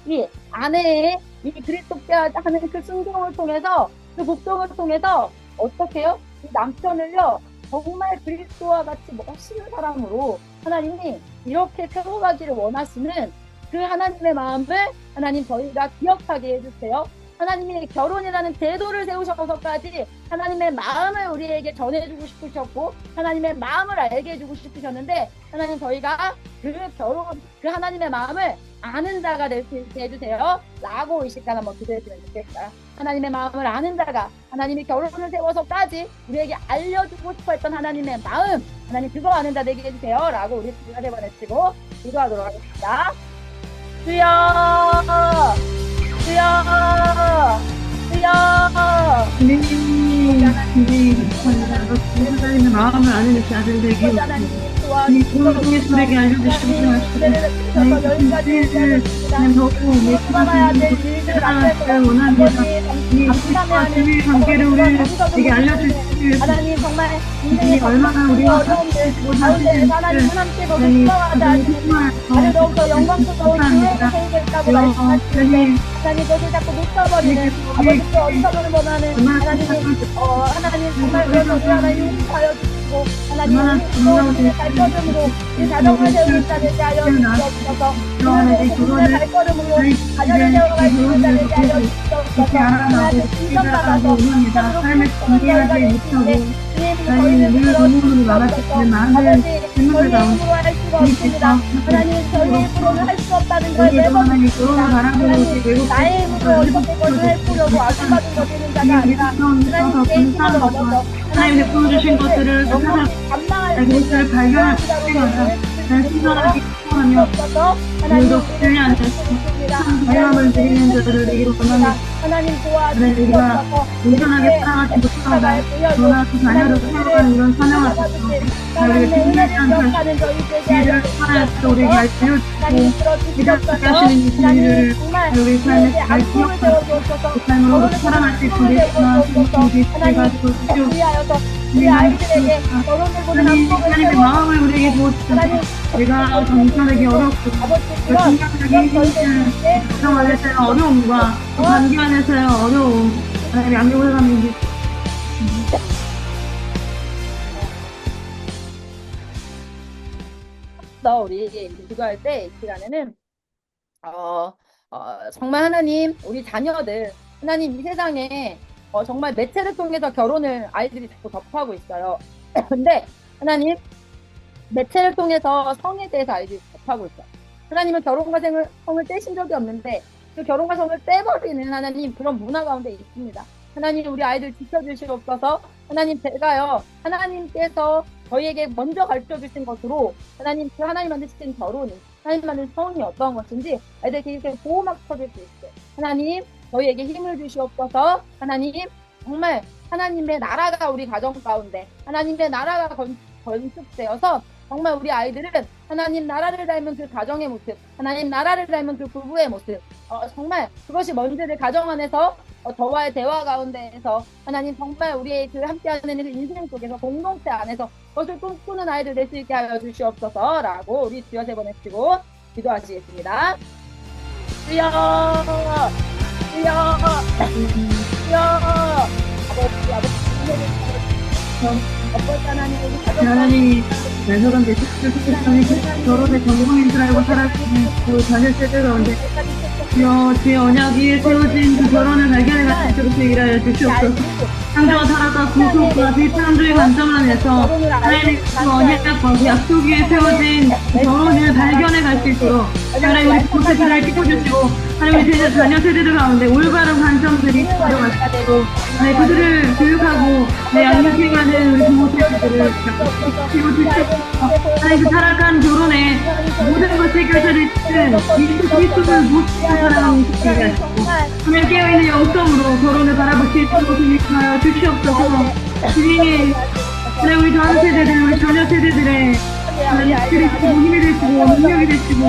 이 아내의 이 그리스도께 하는 그 순종을 통해서 그 복종을 통해서 어떻게 해요? 이 남편을요 정말 그리스도와 같이 멋있는 사람으로 하나님이 이렇게 세워가기를 원하시는 그 하나님의 마음을 하나님 저희가 기억하게 해주세요. 하나님이 결혼이라는 제도를 세우셔서까지 하나님의 마음을 우리에게 전해주고 싶으셨고 하나님의 마음을 알게 해주고 싶으셨는데 하나님 저희가 그 결혼 그 하나님의 마음을 아는 자가 될 수 있게 해주세요 라고 이 시간 한번 기도했으면 좋겠어요. 하나님의 마음을 아는 자가 하나님이 결혼을 세워서까지 우리에게 알려주고 싶어 했던 하나님의 마음 하나님 그거 아는 자 되게 해주세요 라고 우리 주가 세 번 외치고 기도하도록 하겠습니다. 주여 주여 주여 주님, 하나님의 마음을 아는 자들 되게 이 공동의 술에게 알려주시고 하나님 더욱 내키를 원합니다. 이 우리와 주의 관계를 우리에게 알려주시길 하나님 정말 이 얼마나 우리와 가운데 하나님 함께 거기 기뻐하자 아주 더욱더 영광스러운 교회가 세우겠다고 말씀하시는데 하나님 거기 자꾸 놓쳐버리는 아버지께 어리석음을 원하는 하나님 정말 그래서 우리 하나님 인도하여 주시고 하나님 우리 발걸음으로 이 가정을 세우는 자 되게 하여 주시옵소서 우리의 발걸음으로 가정을 세워갈 수 있는 자 되게 하여 주시옵소서 하나님 인정받아서 삶을 공개하지 못하고 하나님 늘 의문으로 나가셨지만 많은 질문을 나오고 하나님 저희의 힘으로는 할 수 없다는 걸 매번 하나님 결혼을 바라보고 나의 힘으로 어떻게 것을 해보려고 아줌마도 거리는 자가 아니라 하나님 내 힘으로 넘어서 하나님 베풀어 주신 것들을 감당할 그것을 발견할 수 있게 신선하게 하며 오늘도 불리 앉아서 자유함을 드리는 자들을 이기로 원합니다. 하나님 우리가 온전하게 살아가지 못하다 그러나 그 자녀를 살아가는 이런 사명을 받고 우리에게 진실한 진리를 살아야 우리에게 알려주고 기다리게 하시는 이 진리를 우리 삶에 잘 기억하고 그 삶으로 살아갈 수 있도록 가지고 주시옵소서. 우리 아이들에게 결혼을 보는 하나님의 마음을 우리에게 부어주셔서 제가 정신하기 어렵고 그 중간적인 힘든 가정 안에서의 어려움과 그 관계 안에서의 어려움 하나님의 양육을 하는 우리 기도할 때 이 시간에는 정말 하나님, 우리 자녀들, 하나님 이 세상에 정말 매체를 통해서 결혼을 아이들이 자꾸 접하고 있어요. 근데 하나님, 매체를 통해서 성에 대해서 아이들이 접하고 있어요. 하나님은 결혼과 성을 떼신 적이 없는데 그 결혼과 성을 떼버리는 하나님 그런 문화 가운데 있습니다. 하나님 우리 아이들 지켜주시옵소서. 하나님 제가요 하나님께서 저희에게 먼저 가르쳐 주신 것으로 하나님 그 하나님 만드신 결혼이 하나님 만든 성이 어떤 것인지 아이들에게 보호막 쳐줄 수 있게 하나님 저희에게 힘을 주시옵소서. 하나님 정말 하나님의 나라가 우리 가정 가운데 하나님의 나라가 건축되어서 정말 우리 아이들은 하나님 나라를 닮은 그 가정의 모습, 하나님 나라를 닮은 그 부부의 모습, 정말 그것이 먼저를 가정 안에서 저와의 대화 가운데에서 하나님 정말 우리의 그 함께하는 그 인생 속에서 공동체 안에서 그것을 꿈꾸는 아이들 될 수 있게 하여 주시옵소서라고 우리 주여 세 번 외치고 기도하시겠습니다. 주여, 주여, 주여, 아버지 하나님 우리 가정 하나님이 날서던 내 특별 특별성이 결혼의 전공인 줄 알고 살아가는 그 자녀 세대 가운데 주의 언약 위에 세워진 그 결혼을 발견해 가실 수 있게 일하여 주시옵소서. 창조와 타락과 구속과 비창조의 관점 안에서 하나님의 그 언약과 그 약속 위에 세워진 그 결혼을 발견해 갈 수 있도록 하나님 우리 부모세대를 끼워주시고 하나님 우리 자녀 세대들 가운데 올바른 관점들이 가져갈 수 있도록 하나님 그들을 교육하고 양육해가는 우리 부모세대들을 키워주시고 하나님 그 타락한 결혼에 모든 것을 해결자를 짓는 예수 그리스도를 못 사랑하는 시기가 하시고 하나님 깨어있는 영성으로 결혼을 바라볼 수 있도록 도와주시옵소서. 주님 하나님 우리 다음 세대들 우리 자녀 세대들의 하나님 그리스도 힘이 되시고 능력이 되시고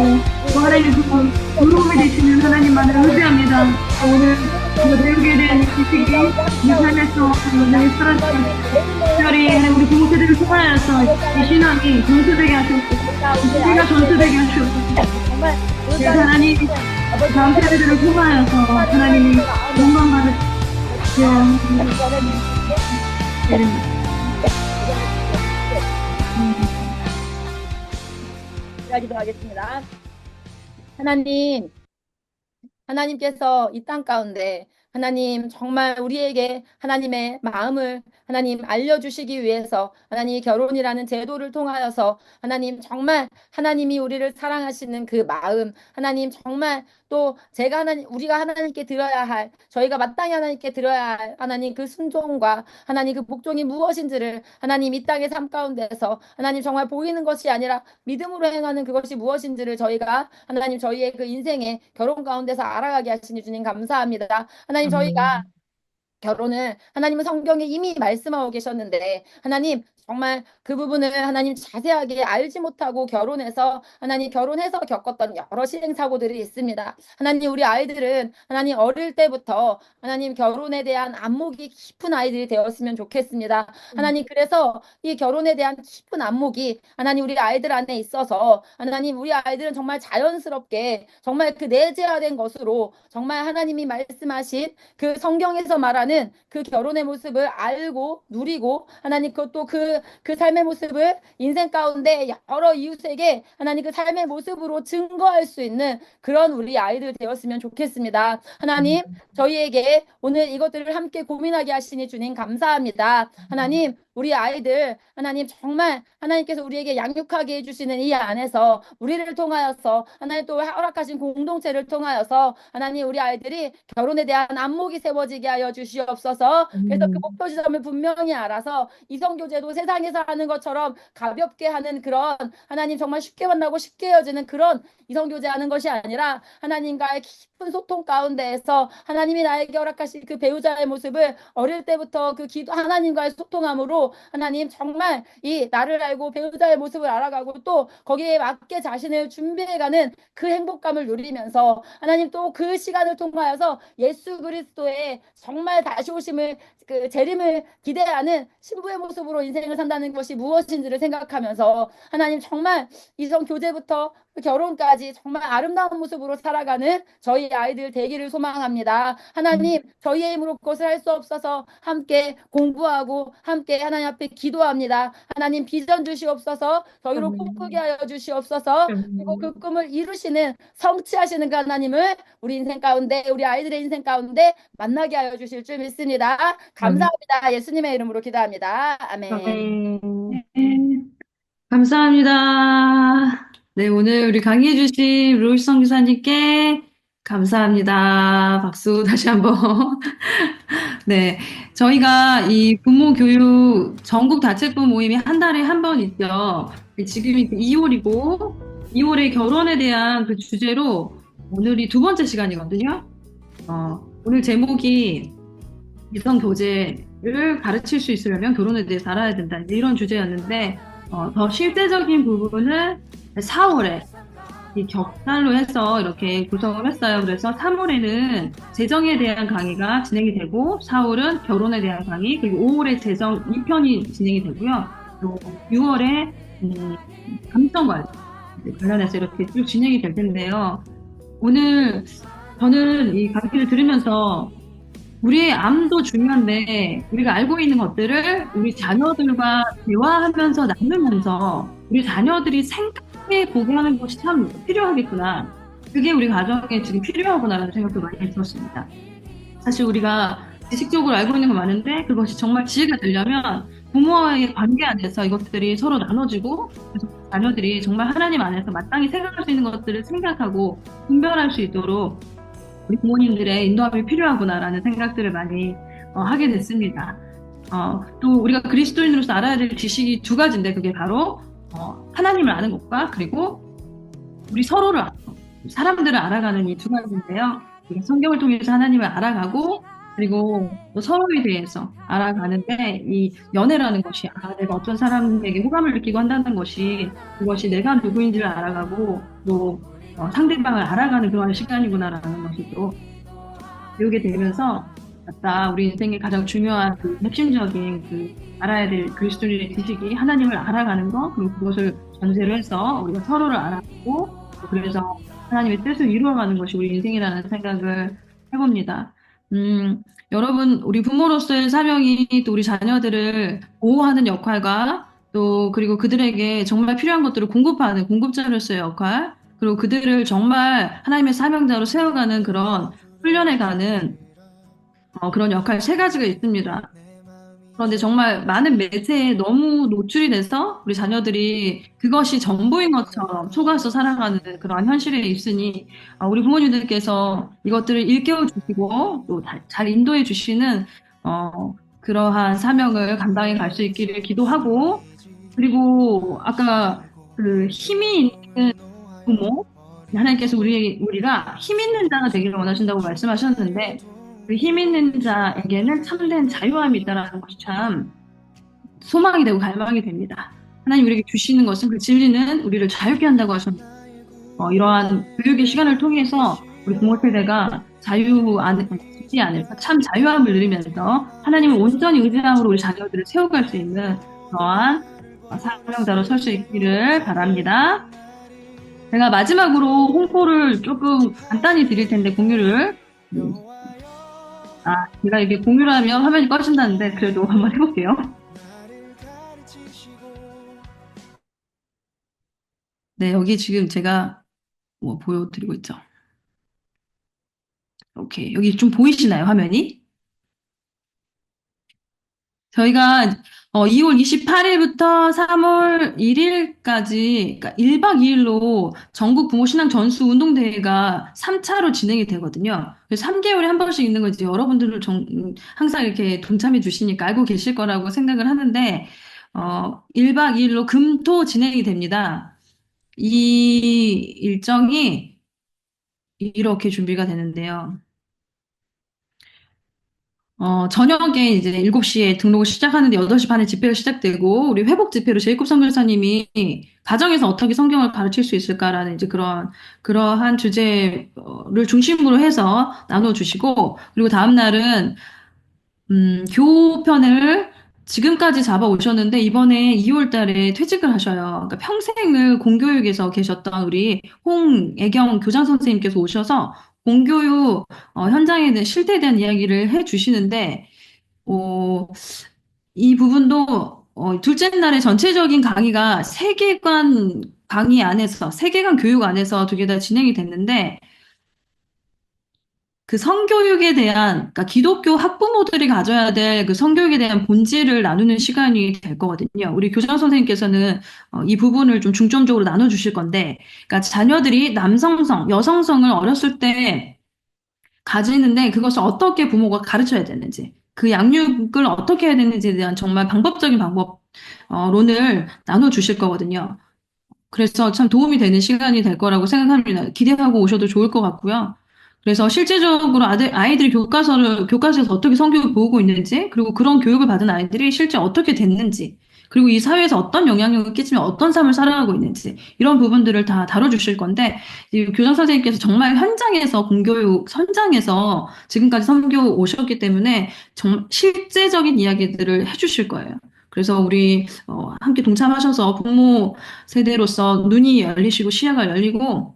또 하나님 그 의로움이 되시는 하나님만을 의지합니다. 오늘 그 배우게 된 이 지식이 이 삶에서 완전히 사라지고 특별히 우리 부모 세대를 통하여서 이 신앙이 전수되게 하시옵소서. 우리가 전수되게 하시옵소서. 하나님 다음 세대들을 통하여서 하나님이 영광 받으시옵소서. 기도하겠습니다. 하나님께서 이 땅 가운데 하나님 정말 우리에게 하나님의 마음을 하나님 알려주시기 위해서 하나님 결혼이라는 제도를 통하여서 하나님 정말 하나님이 우리를 사랑하시는 그 마음 하나님 정말 또 우리가 하나님께 드려야 할 저희가 마땅히 하나님께 드려야 할 하나님 그 순종과 하나님 그 복종이 무엇인지를 하나님 이 땅의 삶 가운데서 하나님 정말 보이는 것이 아니라 믿음으로 행하는 그것이 무엇인지를 저희가 하나님 저희의 그 인생의 결혼 가운데서 알아가게 하시니 주님 감사합니다. 하나님 저희가 결혼을 하나님은 성경에 이미 말씀하고 계셨는데 하나님 정말 그 부분을 하나님 자세하게 알지 못하고 하나님 결혼해서 겪었던 여러 시행사고들이 있습니다. 하나님 우리 아이들은 하나님 어릴 때부터 하나님 결혼에 대한 안목이 깊은 아이들이 되었으면 좋겠습니다. 하나님 그래서 이 결혼에 대한 깊은 안목이 하나님 우리 아이들 안에 있어서 하나님 우리 아이들은 정말 자연스럽게 정말 그 내재화된 것으로 정말 하나님이 말씀하신 그 성경에서 말하는 그 결혼의 모습을 알고 누리고 하나님 그것도 그 삶의 모습을 인생 가운데 여러 이웃에게 하나님 그 삶의 모습으로 증거할 수 있는 그런 우리 아이들 되었으면 좋겠습니다. 하나님 저희에게 오늘 이것들을 함께 고민하게 하시니 주님 감사합니다. 하나님 우리 아이들 하나님 정말 하나님께서 우리에게 양육하게 해주시는 이 안에서 우리를 통하여서 하나님 또 허락하신 공동체를 통하여서 하나님 우리 아이들이 결혼에 대한 안목이 세워지게 하여 주시옵소서. 그래서 그 목표 지점을 분명히 알아서 이성교제도 세상에서 하는 것처럼 가볍게 하는 그런 하나님 정말 쉽게 만나고 쉽게 헤어지는 그런 이성교제하는 것이 아니라 하나님과의 깊은 소통 가운데에서 하나님이 나에게 허락하신 그 배우자의 모습을 어릴 때부터 그 기도 하나님과의 소통함으로 하나님 정말 이 나를 알고 배우자의 모습을 알아가고 또 거기에 맞게 자신을 준비해가는 그 행복감을 누리면서 하나님 또 그 시간을 통하여서 예수 그리스도의 정말 다시 오심을 그 재림을 기대하는 신부의 모습으로 인생을 산다는 것이 무엇인지를 생각하면서 하나님 정말 이성 교제부터 결혼까지 정말 아름다운 모습으로 살아가는 저희 아이들 되기를 소망합니다. 하나님 저희의 힘으로 그것을 할 수 없어서 함께 공부하고 함께 하나님 앞에 기도합니다. 하나님 비전 주시옵소서. 저희로 꿈꾸게 아멘. 하여 주시옵소서. 그리고 아멘. 그 꿈을 이루시는 성취하시는 그 하나님을 우리 인생 가운데 우리 아이들의 인생 가운데 만나게 하여 주실 줄 믿습니다. 아멘. 감사합니다. 예수님의 이름으로 기도합니다. 아멘. 아멘. 감사합니다. 네, 오늘 우리 강의해주신 로이성 기사님께 감사합니다. 박수 다시 한번. 네, 저희가 이 부모 교육 전국 다채부 모임이 한 달에 한 번 있죠. 지금이 2월이고, 2월에 결혼에 대한 그 주제로 오늘이 두 번째 시간이거든요. 오늘 제목이 이성 교제를 가르칠 수 있으려면 결혼에 대해서 알아야 된다. 이런 주제였는데, 더 실제적인 부분은 4월에 이 격달로 해서 이렇게 구성을 했어요. 그래서 3월에는 재정에 대한 강의가 진행이 되고, 4월은 결혼에 대한 강의, 그리고 5월에 재정 2편이 진행이 되고요. 또 6월에 감정 관련해서 이렇게 쭉 진행이 될 텐데요. 오늘 저는 이 강의를 들으면서 우리의 암도 중요한데 우리가 알고 있는 것들을 우리 자녀들과 대화하면서 나누면서 우리 자녀들이 생각해 보게 하는 것이 참 필요하겠구나. 그게 우리 가정에 지금 필요하구나라는 생각도 많이 들었습니다. 사실 우리가 지식적으로 알고 있는 건 많은데 그것이 정말 지혜가 되려면 부모와의 관계 안에서 이것들이 서로 나눠지고 그래서 자녀들이 정말 하나님 안에서 마땅히 생각할 수 있는 것들을 생각하고 분별할 수 있도록 우리 부모님들의 인도함이 필요하구나라는 생각들을 많이 하게 됐습니다. 또 우리가 그리스도인으로서 알아야 될 지식이 두 가지인데 그게 바로 하나님을 아는 것과 그리고 우리 서로를 사람들을 알아가는 이 두 가지인데요. 우리가 성경을 통해서 하나님을 알아가고 그리고 또 서로에 대해서 알아가는데 이 연애라는 것이 내가 어떤 사람에게 호감을 느끼고 한다는 것이 그것이 내가 누구인지를 알아가고 또 상대방을 알아가는 그런 시간이구나라는 것을 또 배우게 되면서 맞다 우리 인생의 가장 중요한 그 핵심적인 그 알아야 될 그리스도인의 지식이 하나님을 알아가는 것 그리고 그것을 전제로 해서 우리가 서로를 알아가고 그래서 하나님의 뜻을 이루어가는 것이 우리 인생이라는 생각을 해봅니다. 여러분 우리 부모로서의 사명이 또 우리 자녀들을 보호하는 역할과 또 그리고 그들에게 정말 필요한 것들을 공급하는 공급자로서의 역할 그리고 그들을 정말 하나님의 사명자로 세워가는 그런 훈련해가는 그런 역할 세 가지가 있습니다. 그런데 정말 많은 매체에 너무 노출이 돼서 우리 자녀들이 그것이 전부인 것처럼 속아서 살아가는 그런 현실에 있으니 우리 부모님들께서 이것들을 일깨워 주시고 또 잘 인도해 주시는 그러한 사명을 감당해 갈 수 있기를 기도하고 그리고 아까 그 힘이 있는 부모 하나님께서 우리가 힘 있는 자가 되기를 원하신다고 말씀하셨는데 그 힘 있는 자에게는 참된 자유함이 있다는 것이 참 소망이 되고 갈망이 됩니다. 하나님 우리에게 주시는 것은 그 진리는 우리를 자유케 한다고 하셨는데 이러한 교육의 시간을 통해서 우리 부모 세대가 지지 안에서 참 자유함을 누리면서 하나님을 온전히 의지함으로 우리 자녀들을 세워갈 수 있는 그러한 사명자로 설 수 있기를 바랍니다. 제가 마지막으로 홍보를 조금 간단히 드릴 텐데 공유를 제가 이게 공유를 하면 화면이 꺼진다는데 그래도 한번 해볼게요. 네, 여기 지금 제가 뭐 보여드리고 있죠. 오케이, 여기 좀 보이시나요, 화면이? 저희가 2월 28일부터 3월 1일까지 그러니까 1박 2일로 전국 부모 신앙 전수 운동대회가 3차로 진행이 되거든요. 그래서 3개월에 한 번씩 있는 거 이제 여러분들을 항상 이렇게 동참해 주시니까 알고 계실 거라고 생각을 하는데 1박 2일로 금토 진행이 됩니다. 이 일정이 이렇게 준비가 되는데요. 저녁에 이제 7시에 등록을 시작하는데 8시 반에 집회가 시작되고, 우리 회복 집회로 제이콥 선교사님이 가정에서 어떻게 성경을 가르칠 수 있을까라는 이제 그러한 주제를 중심으로 해서 나눠주시고, 그리고 다음 날은 교편을 지금까지 잡아오셨는데 이번에 2월 달에 퇴직을 하셔요. 그러니까 평생을 공교육에서 계셨던 우리 홍애경 교장 선생님께서 오셔서 공교육 현장에 대한 실태에 대한 이야기를 해주시는데 어, 이 부분도 둘째 날에 전체적인 강의가 세계관 강의 안에서 세계관 교육 안에서 두 개 다 진행이 됐는데 그 성교육에 대한, 그러니까 기독교 학부모들이 가져야 될 그 성교육에 대한 본질을 나누는 시간이 될 거거든요. 우리 교장 선생님께서는 이 부분을 좀 중점적으로 나눠주실 건데, 그러니까 자녀들이 남성성, 여성성을 어렸을 때 가지는데 그것을 어떻게 부모가 가르쳐야 되는지, 그 양육을 어떻게 해야 되는지에 대한 정말 방법적인 방법론을 나눠주실 거거든요. 그래서 참 도움이 되는 시간이 될 거라고 생각합니다. 기대하고 오셔도 좋을 것 같고요. 그래서 실제적으로 아이들이 교과서에서 어떻게 성경을 보고 있는지, 그리고 그런 교육을 받은 아이들이 실제 어떻게 됐는지, 그리고 이 사회에서 어떤 영향력을 끼치며 어떤 삶을 살아가고 있는지, 이런 부분들을 다 다뤄주실 건데, 이 교장 선생님께서 정말 현장에서 공교육, 현장에서 지금까지 섬겨 오셨기 때문에 정말 실제적인 이야기들을 해주실 거예요. 그래서 우리 함께 동참하셔서 부모 세대로서 눈이 열리시고 시야가 열리고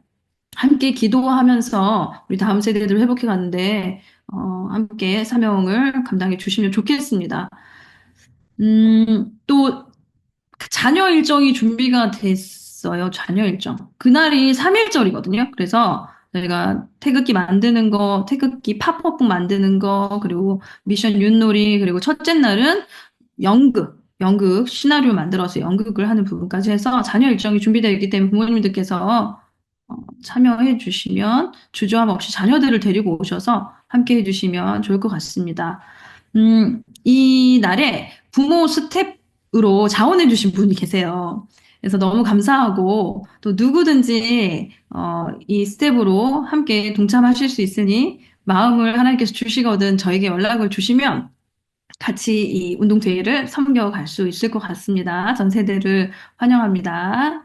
함께 기도하면서 우리 다음 세대들을 회복해 가는데 함께 사명을 감당해 주시면 좋겠습니다. 또 자녀 일정이 준비가 됐어요. 자녀 일정. 그날이 3일절이거든요. 그래서 저희가 태극기 만드는 거, 태극기 팝업북 만드는 거, 그리고 미션 윷놀이, 그리고 첫째 날은 연극, 시나리오 만들어서 연극을 하는 부분까지 해서 자녀 일정이 준비되어 있기 때문에 부모님들께서 참여해 주시면 주저함 없이 자녀들을 데리고 오셔서 함께 해 주시면 좋을 것 같습니다. 이 날에 부모 스텝으로 자원해 주신 분이 계세요. 그래서 너무 감사하고 또 누구든지 이 스텝으로 함께 동참하실 수 있으니 마음을 하나님께서 주시거든 저에게 연락을 주시면 같이 이 운동대회를 섬겨갈 수 있을 것 같습니다. 전 세대를 환영합니다.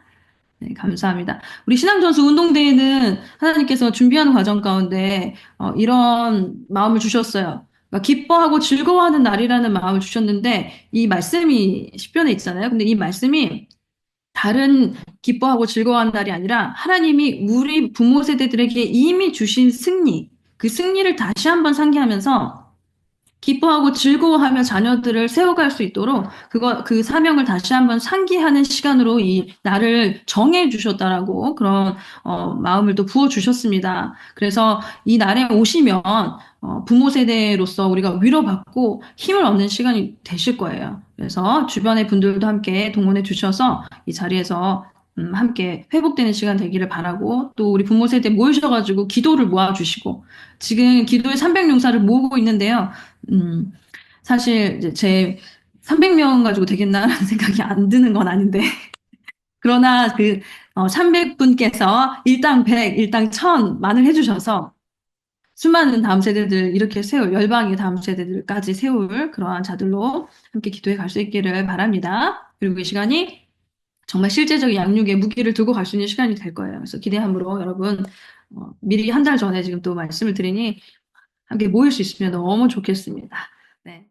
네, 감사합니다. 우리 신앙전수 운동대회는 하나님께서 준비하는 과정 가운데 이런 마음을 주셨어요. 그러니까 기뻐하고 즐거워하는 날이라는 마음을 주셨는데 이 말씀이 시편에 있잖아요. 근데 이 말씀이 다른 기뻐하고 즐거워하는 날이 아니라 하나님이 우리 부모 세대들에게 이미 주신 승리, 그 승리를 다시 한번 상기하면서 기뻐하고 즐거워하며 자녀들을 세워갈 수 있도록 그 사명을 다시 한번 상기하는 시간으로 이 날을 정해 주셨다라고 그런 마음을 또 부어 주셨습니다. 그래서 이 날에 오시면 부모 세대로서 우리가 위로받고 힘을 얻는 시간이 되실 거예요. 그래서 주변의 분들도 함께 동원해 주셔서 이 자리에서 함께 회복되는 시간 되기를 바라고 또 우리 부모 세대 모이셔가지고 기도를 모아주시고 지금 기도의 300용사를 모으고 있는데요. 음, 사실 이제 제 300명 가지고 되겠나라는 생각이 안 드는 건 아닌데. 그러나 그 300분께서 일당 100, 일당 1000만을 해주셔서 수많은 다음 세대들 이렇게 열방의 다음 세대들까지 세울 그러한 자들로 함께 기도해 갈 수 있기를 바랍니다. 그리고 이 시간이 정말 실제적인 양육의 무기를 들고 갈 수 있는 시간이 될 거예요. 그래서 기대함으로 여러분 미리 한 달 전에 지금 또 말씀을 드리니 함께 모일 수 있으면 너무 좋겠습니다. 네.